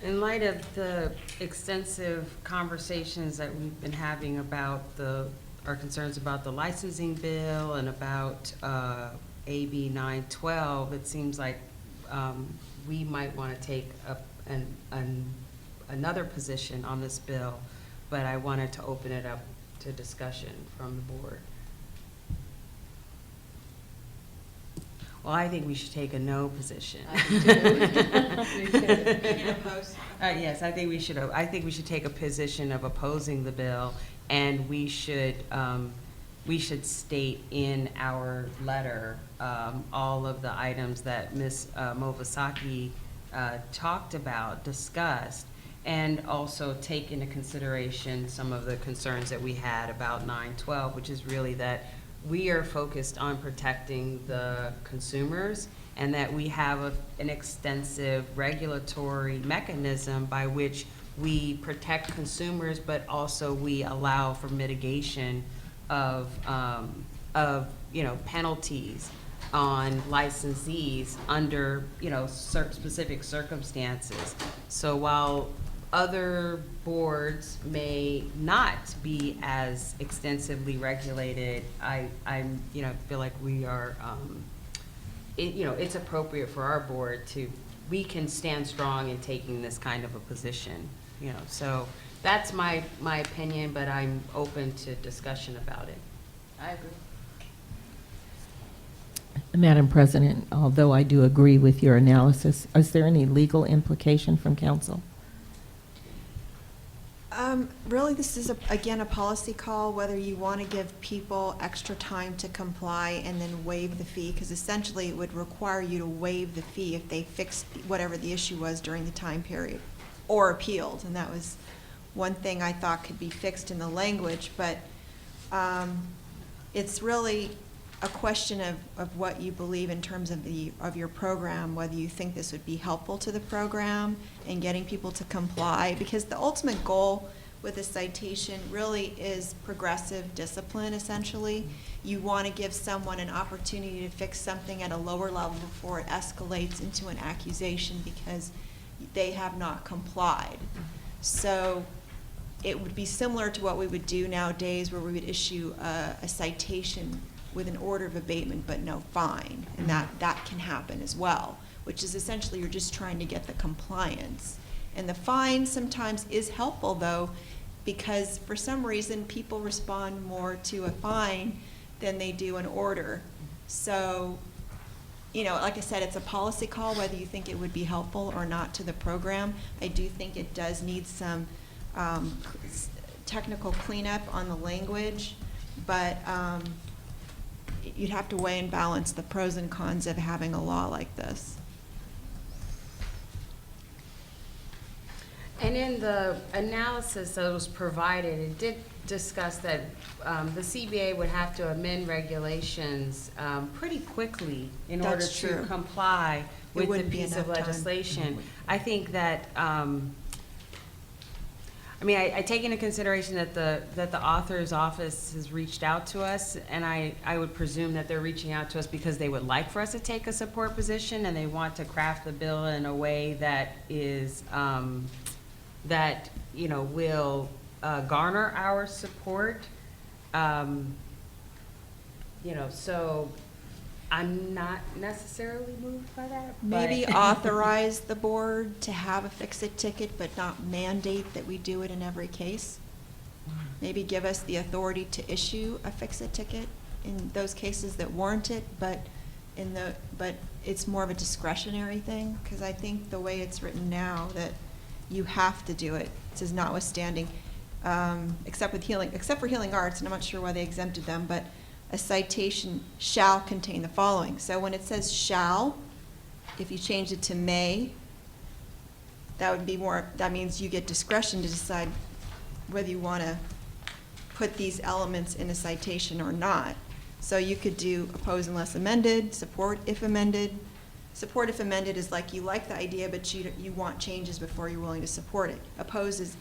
In light of the extensive conversations that we've been having about our concerns about the licensing bill and about AB 912, it seems like we might want to take another position on this bill, but I wanted to open it up to discussion from the board. Well, I think we should take a no position. Yes, I think we should. I think we should take a position of opposing the bill, and we should state in our letter all of the items that Ms. Movasaki talked about, discussed, and also take into consideration some of the concerns that we had about 912, which is really that we are focused on protecting the consumers, and that we have an extensive regulatory mechanism by which we protect consumers, but also we allow for mitigation of penalties on licensees under specific circumstances. So while other boards may not be as extensively regulated, I feel like we are, it's appropriate for our board we can stand strong in taking this kind of a position, so that's my opinion, but I'm open to discussion about it. I agree. Madam President, although I do agree with your analysis, is there any legal implication from council? Really, this is, again, a policy call, whether you want to give people extra time to comply and then waive the fee, because essentially it would require you to waive the fee if they fixed whatever the issue was during the time period, or appealed, and that was one thing I thought could be fixed in the language, but it's really a question of what you believe in terms of your program, whether you think this would be helpful to the program and getting people to comply, because the ultimate goal with a citation really is progressive discipline, essentially. You want to give someone an opportunity to fix something at a lower level before it escalates into an accusation because they have not complied. So it would be similar to what we would do nowadays, where we would issue a citation with an order of abatement but no fine, and that can happen as well, which is essentially you're just trying to get the compliance. And the fine sometimes is helpful, though, because for some reason people respond more to a fine than they do an order. So, like I said, it's a policy call whether you think it would be helpful or not to the program. I do think it does need some technical cleanup on the language, but you'd have to weigh and balance the pros and cons of having a law like this. And in the analysis that was provided, it did discuss that the CBA would have to amend regulations pretty quickly in order That's to true. comply with the wouldn't be piece of enough time. legislation. I think that, I take into consideration that the author's office has reached out to us, and I would presume that they're reaching out to us because they would like for us to take a support position, and they want to craft the bill in a way that is, will garner our support. So I'm not necessarily moved by that. Maybe but- authorize the board to have a fix-it ticket, but not mandate that we do it in every case. Maybe give us the authority to issue a fix-it ticket in those cases that warrant it, but it's more of a discretionary thing, because I think the way it's written now, that you have to do it. It says notwithstanding, except for healing arts, and I'm not sure why they exempted them, but a citation shall contain the following. So when it says shall, if you change it to may, that means you get discretion to decide whether you want to put these elements in a citation or not. So you could do oppose unless amended, support if amended. Support if amended is like you like the idea, but you want changes before you're willing to support it. Oppose is,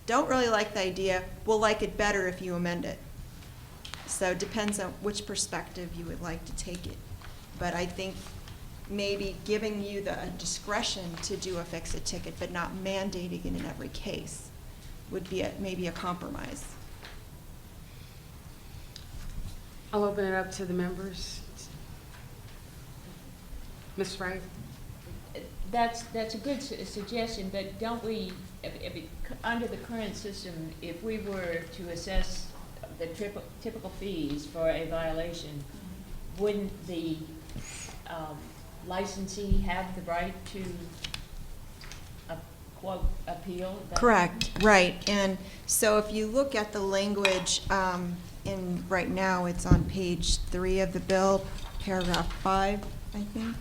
don't really like the idea, we'll like it better if you amend it. So it depends on which perspective you would like to take it. But I think maybe giving you the discretion to do a fix-it ticket, but not mandating it in every case, would be maybe a compromise. I'll open it up to the members. Ms. Wright? That's a good suggestion, but don't we, under the current system, if we were to assess the typical fees for a violation, wouldn't the licensee have the right to, quote, appeal? Correct, right. And so if you look at the language, right now, it's on page 3 of the bill, paragraph 5, I think.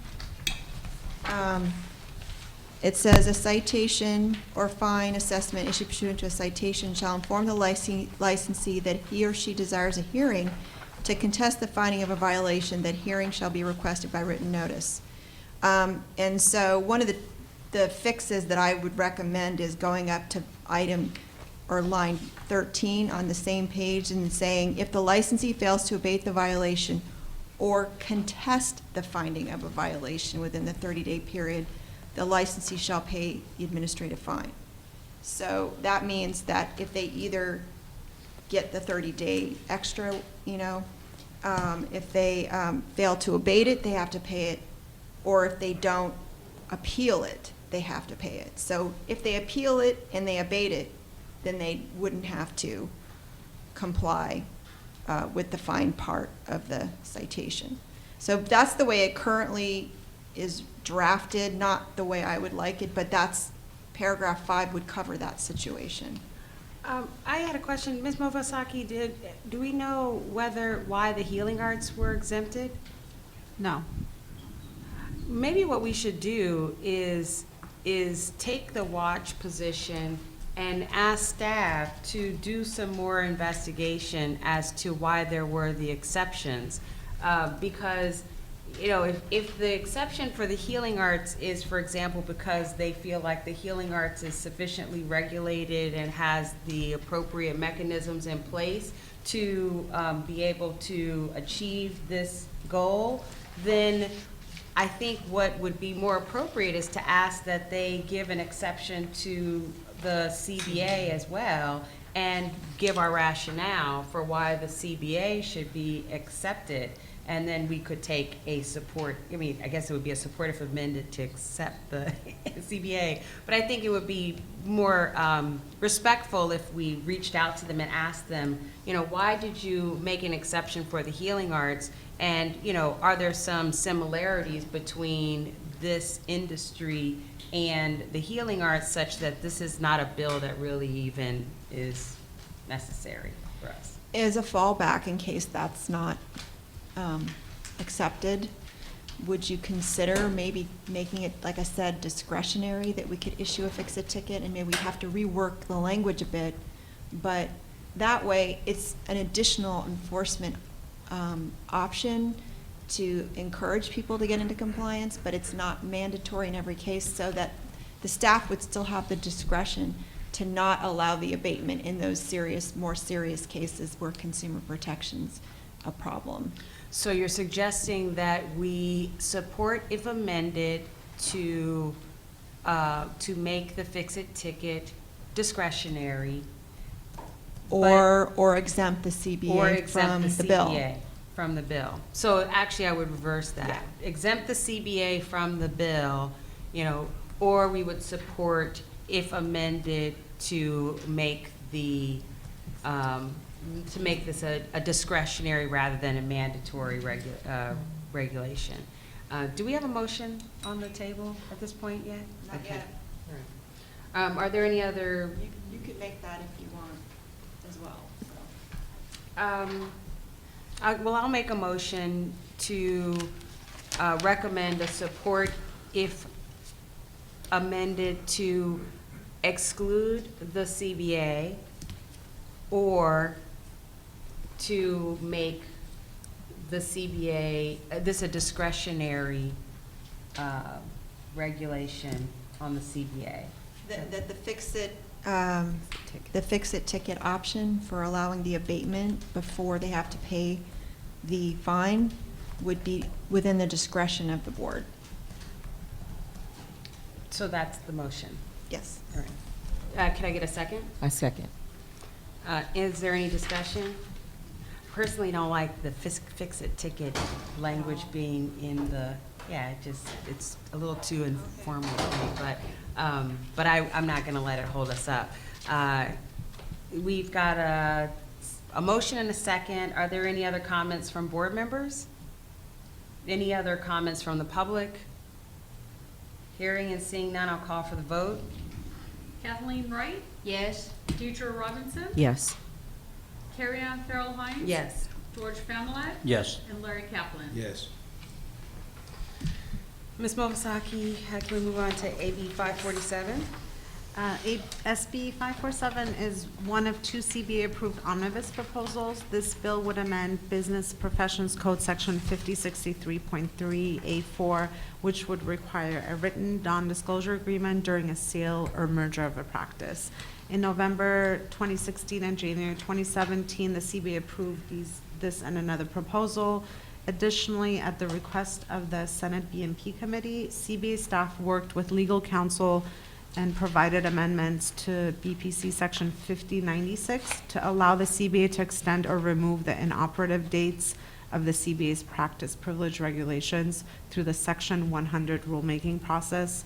It says, a citation or fine assessment issued pursuant to a citation shall inform the licensee that he or she desires a hearing to contest the finding of a violation, that hearing shall be requested by written notice. And so one of the fixes that I would recommend is going up to item or line 13 on the same page and saying, if the licensee fails to abate the violation or contest the finding of a violation within the 30-day period, the licensee shall pay the administrative fine. So that means that if they either get the 30-day extra, if they fail to abate it, they have to pay it, or if they don't appeal it, they have to pay it. So if they appeal it and they abate it, then they wouldn't have to comply with the fine part of the citation. So that's the way it currently is drafted, not the way I would like it, but that's, paragraph 5 would cover that situation. I had a question. Ms. Movasaki, do we know why the healing arts were exempted? No. Maybe what we should do is take the watch position and ask staff to do some more investigation as to why there were the exceptions. Because, if the exception for the healing arts is, for example, because they feel like the healing arts is sufficiently regulated and has the appropriate mechanisms in place to be able to achieve this goal, then I think what would be more appropriate is to ask that they give an exception to the CBA as well and give our rationale for why the CBA should be accepted. And then we could take a I guess it would be a supportive amendment to accept the CBA. But I think it would be more respectful if we reached out to them and asked them, why did you make an exception for the healing arts? And, are there some similarities between this industry and the healing arts such that this is not a bill that really even is necessary for us? As a fallback in case that's not accepted, would you consider maybe making it, like I said, discretionary, that we could issue a fix-it ticket, and maybe we have to rework the language a bit, but that way it's an additional enforcement option to encourage people to get into compliance, but it's not mandatory in every case, so that the staff would still have the discretion to not allow the abatement in those more serious cases where consumer protection's a problem. So you're suggesting that we support, if amended, to make the fix-it ticket discretionary, Or exempt the or CBA exempt from the the bill. CBA from the bill. So actually, I would reverse that. Yeah. Exempt the CBA from the bill, or we would support, if amended, to make this a discretionary rather than a mandatory regulation. Do we have a motion on the table at this point yet? Not Okay. yet. All right. Are there any other? You could make that if you want as well, so. I'll make a motion to recommend a support, if amended, to exclude the CBA or to make the CBA, this a discretionary regulation on the CBA? The fix-it ticket option for allowing the abatement before they have to pay the fine would be within the discretion of the board. So that's the motion. Yes. All right. Can I get a second? I second. Is there any discussion? Personally, don't like the fix-it ticket language being in the, yeah, it's a little too informal to me, but I'm not gonna let it hold us up. We've got a motion and a second. Are there any other comments from board members? Any other comments from the public? Hearing and seeing none, I'll call for the vote. Kathleen Wright, Yes? Deirdre Robinson, Yes. Carrie Ann Farrell Hines. Yes. George Familet, Yes. and Larry Kaplan. Yes. Ms. Movasaki, can we move on to AB 547? SB 547 is one of two CBA-approved omnibus proposals. This bill would amend Business Professions Code Section 5063.3A4, which would require a written non-disclosure agreement during a sale or merger of a practice. In November 2016 and January 2017, the CBA approved this and another proposal. Additionally, at the request of the Senate B&P Committee, CBA staff worked with legal counsel and provided amendments to BPC Section 5096 to allow the CBA to extend or remove the inoperative dates of the CBA's practice privilege regulations through the Section 100 rulemaking process.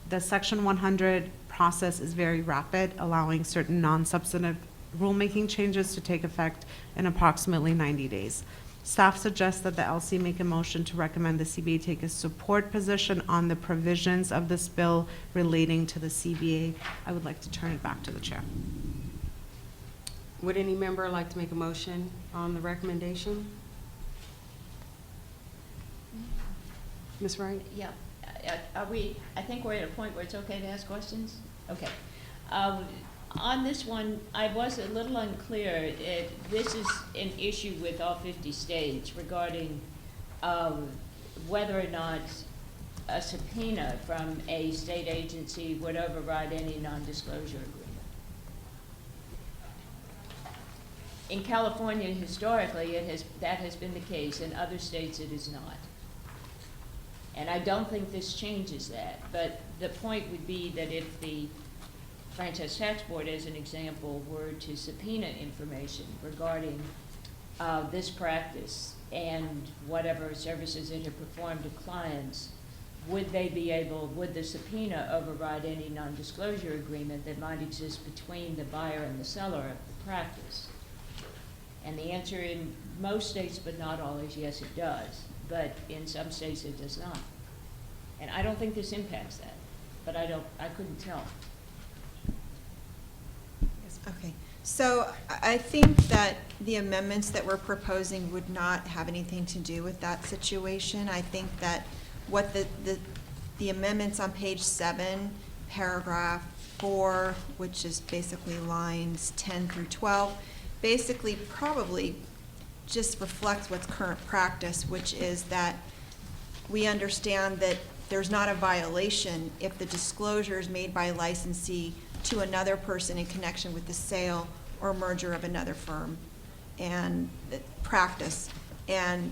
The Section 100 process is very rapid, allowing certain non-substantive rulemaking changes to take effect in approximately 90 days. Staff suggests that the LC make a motion to recommend the CBA take a support position on the provisions of this bill relating to the CBA. I would like to turn it back to the chair. Would any member like to make a motion on the recommendation? Ms. Wright? Yeah. I think we're at a point where it's okay to ask questions? Okay. On this one, I was a little unclear. This is an issue with all 50 states regarding whether or not a subpoena from a state agency would override any non-disclosure agreement. In California, historically, that has been the case. In other states, it is not. And I don't think this changes that. But the point would be that if the Franchise Tax Board, as an example, were to subpoena information regarding this practice and whatever services it had performed to clients, would the subpoena override any non-disclosure agreement that might exist between the buyer and the seller of the practice? And the answer in most states, but not all, is yes, it does. But in some states, it does not. And I don't think this impacts that, but I couldn't tell. Okay, so I think that the amendments that we're proposing would not have anything to do with that situation. I think that what the amendments on page 7, paragraph 4, which is basically lines 10 through 12, basically probably just reflects what's current practice, which is that we understand that there's not a violation if the disclosure is made by a licensee to another person in connection with the sale or merger of another firm and the practice. And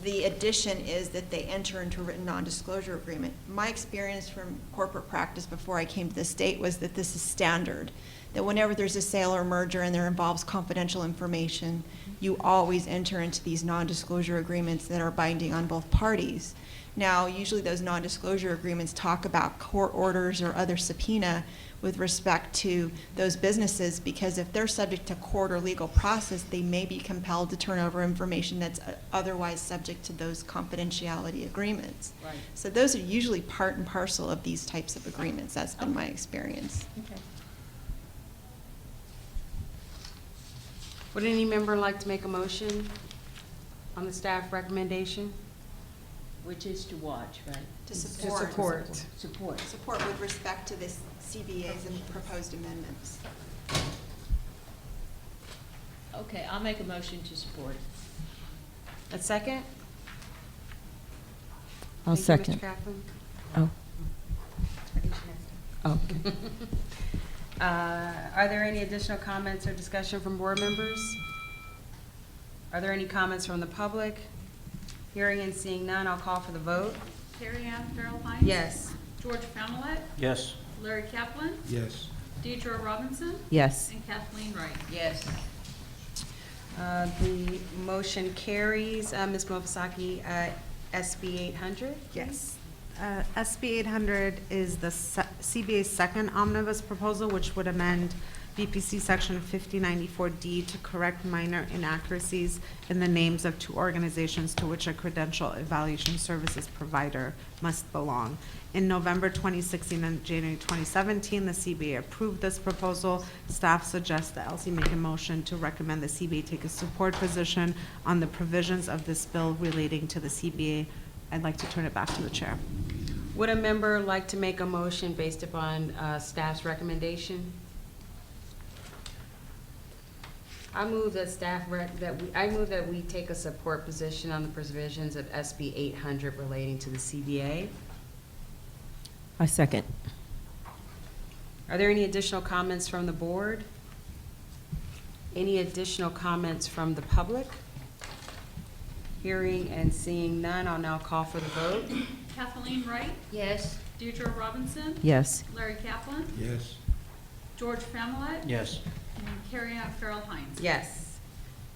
the addition is that they enter into a written non-disclosure agreement. My experience from corporate practice before I came to the state was that this is standard, that whenever there's a sale or merger and there involves confidential information, you always enter into these non-disclosure agreements that are binding on both parties. Now, usually those non-disclosure agreements talk about court orders or other subpoena with respect to those businesses, because if they're subject to court or legal process, they may be compelled to turn over information that's otherwise subject to those confidentiality agreements. Right. So those are usually part and parcel of these types of agreements. That's been my experience. Okay. Would any member like to make a motion on the staff recommendation? Which is to watch, right? To support. Support. Support with respect to this CBA's and proposed amendments. Okay, I'll make a motion to support. A second? I'll Thank you, second. Mr. Kaplan. Oh, okay. Are there any additional comments or discussion from board members? Are there any comments from the public? Hearing and seeing none, I'll call for the vote. Carrie Ann Farrell Hines. Yes. George Familet, Yes. Larry Kaplan, Yes. Deidre Robinson, Yes. and Kathleen Wright. Yes. The motion carries. Ms. Mofasaki, SB 800? Yes. SB 800 is the CBA's second omnibus proposal, which would amend BPC Section 5094D to correct minor inaccuracies in the names of two organizations to which a credential evaluation services provider must belong. In November 2016 and January 2017, the CBA approved this proposal. Staff suggests the LC make a motion to recommend the CBA take a support position on the provisions of this bill relating to the CBA. I'd like to turn it back to the chair. Would a member like to make a motion based upon staff's recommendation? I move that I move that we take a support position on the provisions of SB 800 relating to the CBA. I second. Are there any additional comments from the board? Any additional comments from the public? Hearing and seeing none, I'll now call for the vote. Kathleen Wright, Yes. Deidre Robinson, Yes. Larry Kaplan, Yes. George Familet, Yes. and Carrie Ann Farrell Hines. Yes.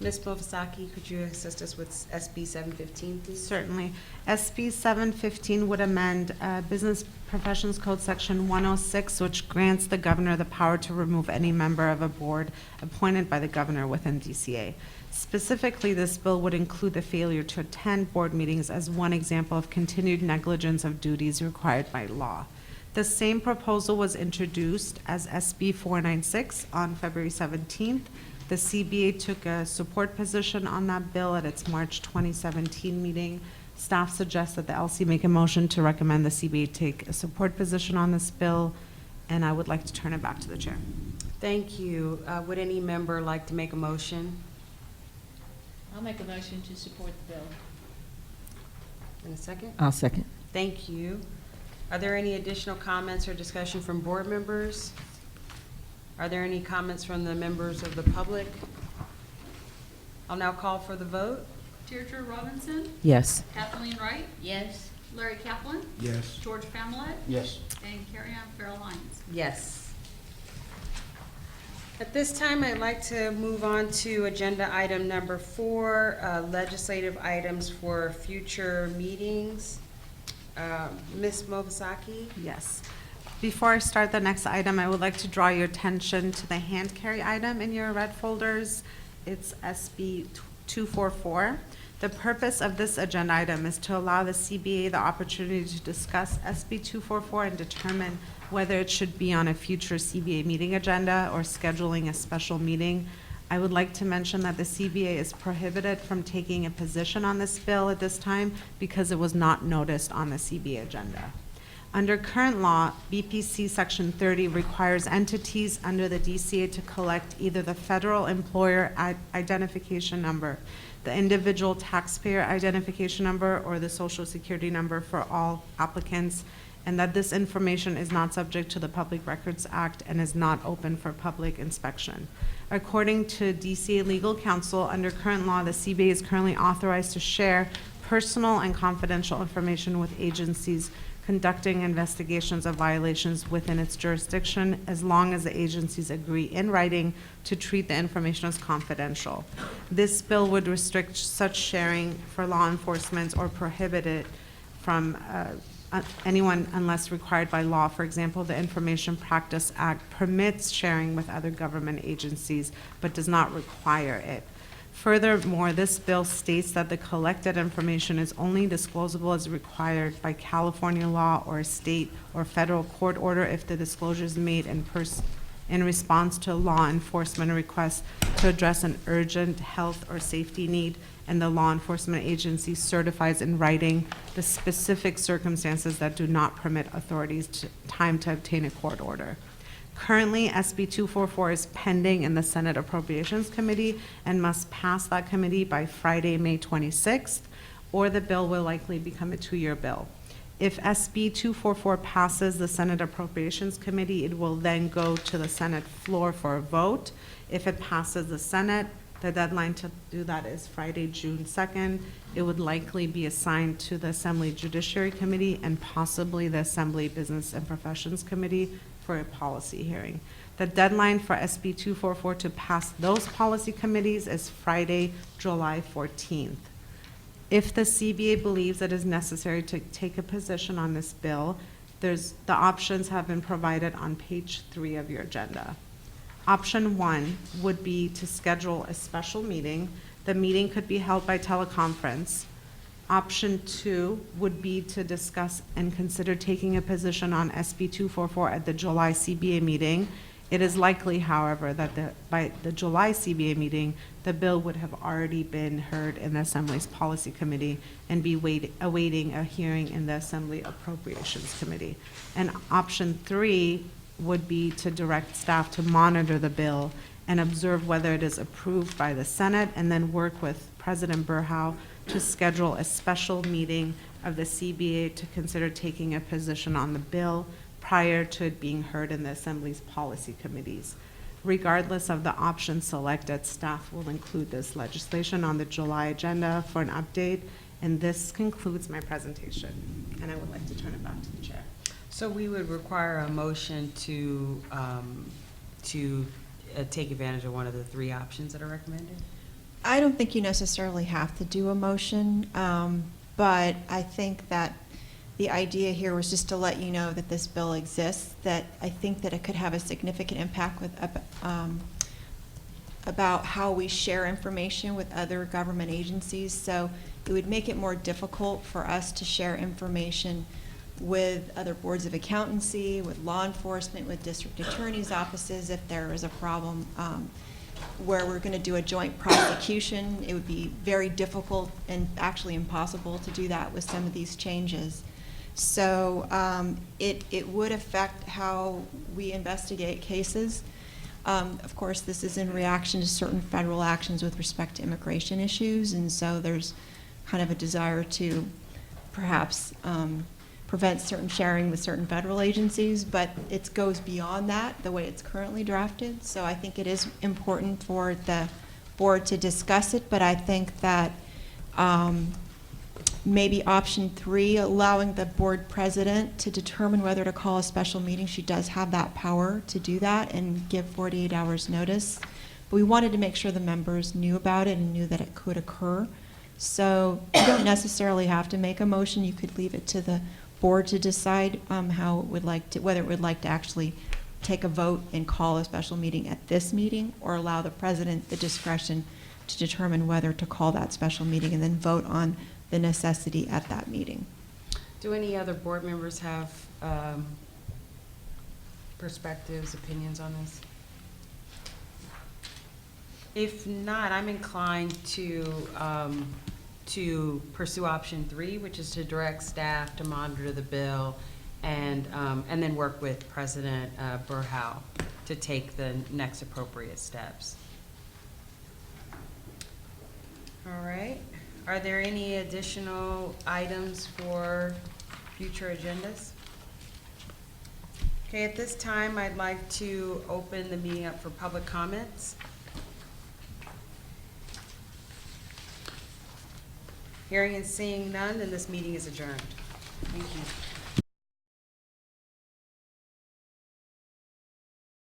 Ms. Mofasaki, could you assist us with SB 715, please? Certainly. SB 715 would amend Business Professions Code Section 106, which grants the governor the power to remove any member of a board appointed by the governor within DCA. Specifically, this bill would include the failure to attend board meetings as one example of continued negligence of duties required by law. The same proposal was introduced as SB 496 on February 17th. The CBA took a support position on that bill at its March 2017 meeting. Staff suggests that the LC make a motion to recommend the CBA take a support position on this bill, and I would like to turn it back to the chair. Thank you. Would any member like to make a motion? I'll make a motion to support the bill. In a second? I'll second. Thank you. Are there any additional comments or discussion from board members? Are there any comments from the members of the public? I'll now call for the vote. Deirdre Robinson, Yes. Kathleen Wright, Yes. Larry Kaplan, Yes. George Familet, Yes. and Carrie Ann Farrell Hines. Yes. At this time, I'd like to move on to agenda item number 4, legislative items for future meetings. Ms. Mofasaki? Yes. Before I start the next item, I would like to draw your attention to the hand carry item in your red folders. It's SB 244. The purpose of this agenda item is to allow the CBA the opportunity to discuss SB 244 and determine whether it should be on a future CBA meeting agenda or scheduling a special meeting. I would like to mention that the CBA is prohibited from taking a position on this bill at this time because it was not noticed on the CBA agenda. Under current law, BPC Section 30 requires entities under the DCA to collect either the federal employer identification number, the individual taxpayer identification number, or the Social Security number for all applicants, and that this information is not subject to the Public Records Act and is not open for public inspection. According to DCA Legal Counsel, under current law, the CBA is currently authorized to share personal and confidential information with agencies conducting investigations of violations within its jurisdiction as long as the agencies agree in writing to treat the information as confidential. This bill would restrict such sharing for law enforcement or prohibit it from anyone unless required by law. For example, the Information Practice Act permits sharing with other government agencies but does not require it. Furthermore, this bill states that the collected information is only disclosable as required by California law or a state or federal court order if the disclosure is made in response to a law enforcement request to address an urgent health or safety need, and the law enforcement agency certifies in writing the specific circumstances that do not permit authorities time to obtain a court order. Currently, SB 244 is pending in the Senate Appropriations Committee and must pass that committee by Friday, May 26th, or the bill will likely become a 2-year bill. If SB 244 passes the Senate Appropriations Committee, it will then go to the Senate floor for a vote. If it passes the Senate, the deadline to do that is Friday, June 2nd. It would likely be assigned to the Assembly Judiciary Committee and possibly the Assembly Business and Professions Committee for a policy hearing. The deadline for SB 244 to pass those policy committees is Friday, July 14th. If the CBA believes it is necessary to take a position on this bill, the options have been provided on page 3 of your agenda. Option 1 would be to schedule a special meeting. The meeting could be held by teleconference. Option 2 would be to discuss and consider taking a position on SB 244 at the July CBA meeting. It is likely, however, that by the July CBA meeting, the bill would have already been heard in the Assembly's Policy Committee and be awaiting a hearing in the Assembly Appropriations Committee. And option 3 would be to direct staff to monitor the bill and observe whether it is approved by the Senate, and then work with President Burhow to schedule a special meeting of the CBA to consider taking a position on the bill prior to it being heard in the Assembly's policy committees. Regardless of the option selected, staff will include this legislation on the July agenda for an update. And this concludes my presentation. And I would like to turn it back to the chair. So we would require a motion to take advantage of one of the 3 options that are recommended? I don't think you necessarily have to do a motion, but I think that the idea here was just to let you know that this bill exists, that I think that it could have a significant impact with, about how we share information with other government agencies. So it would make it more difficult for us to share information with other boards of accountancy, with law enforcement, with district attorneys' offices if there is a problem where we're going to do a joint prosecution. It would be very difficult and actually impossible to do that with some of these changes. So it would affect how we investigate cases. Of course, this is in reaction to certain federal actions with respect to immigration issues, and so there's kind of a desire to perhaps prevent certain sharing with certain federal agencies, but it goes beyond that, the way it's currently drafted. So I think it is important for the board to discuss it, but I think that maybe option 3, allowing the board president to determine whether to call a special meeting. She does have that power to do that and give 48 hours notice. But we wanted to make sure the members knew about it and knew that it could occur. So you don't necessarily have to make a motion. You could leave it to the board to decide how it would like to, whether it would like to actually take a vote and call a special meeting at this meeting, or allow the president the discretion to determine whether to call that special meeting and then vote on the necessity at that meeting. Do any other board members have perspectives, opinions on this? If not, I'm inclined to pursue option 3, which is to direct staff to monitor the bill and then work with President Burhow to take the next appropriate steps. All right. Are there any additional items for future agendas? Okay, at this time, I'd like to open the meeting up for public comments. Hearing and seeing none, then this meeting is adjourned. Thank you.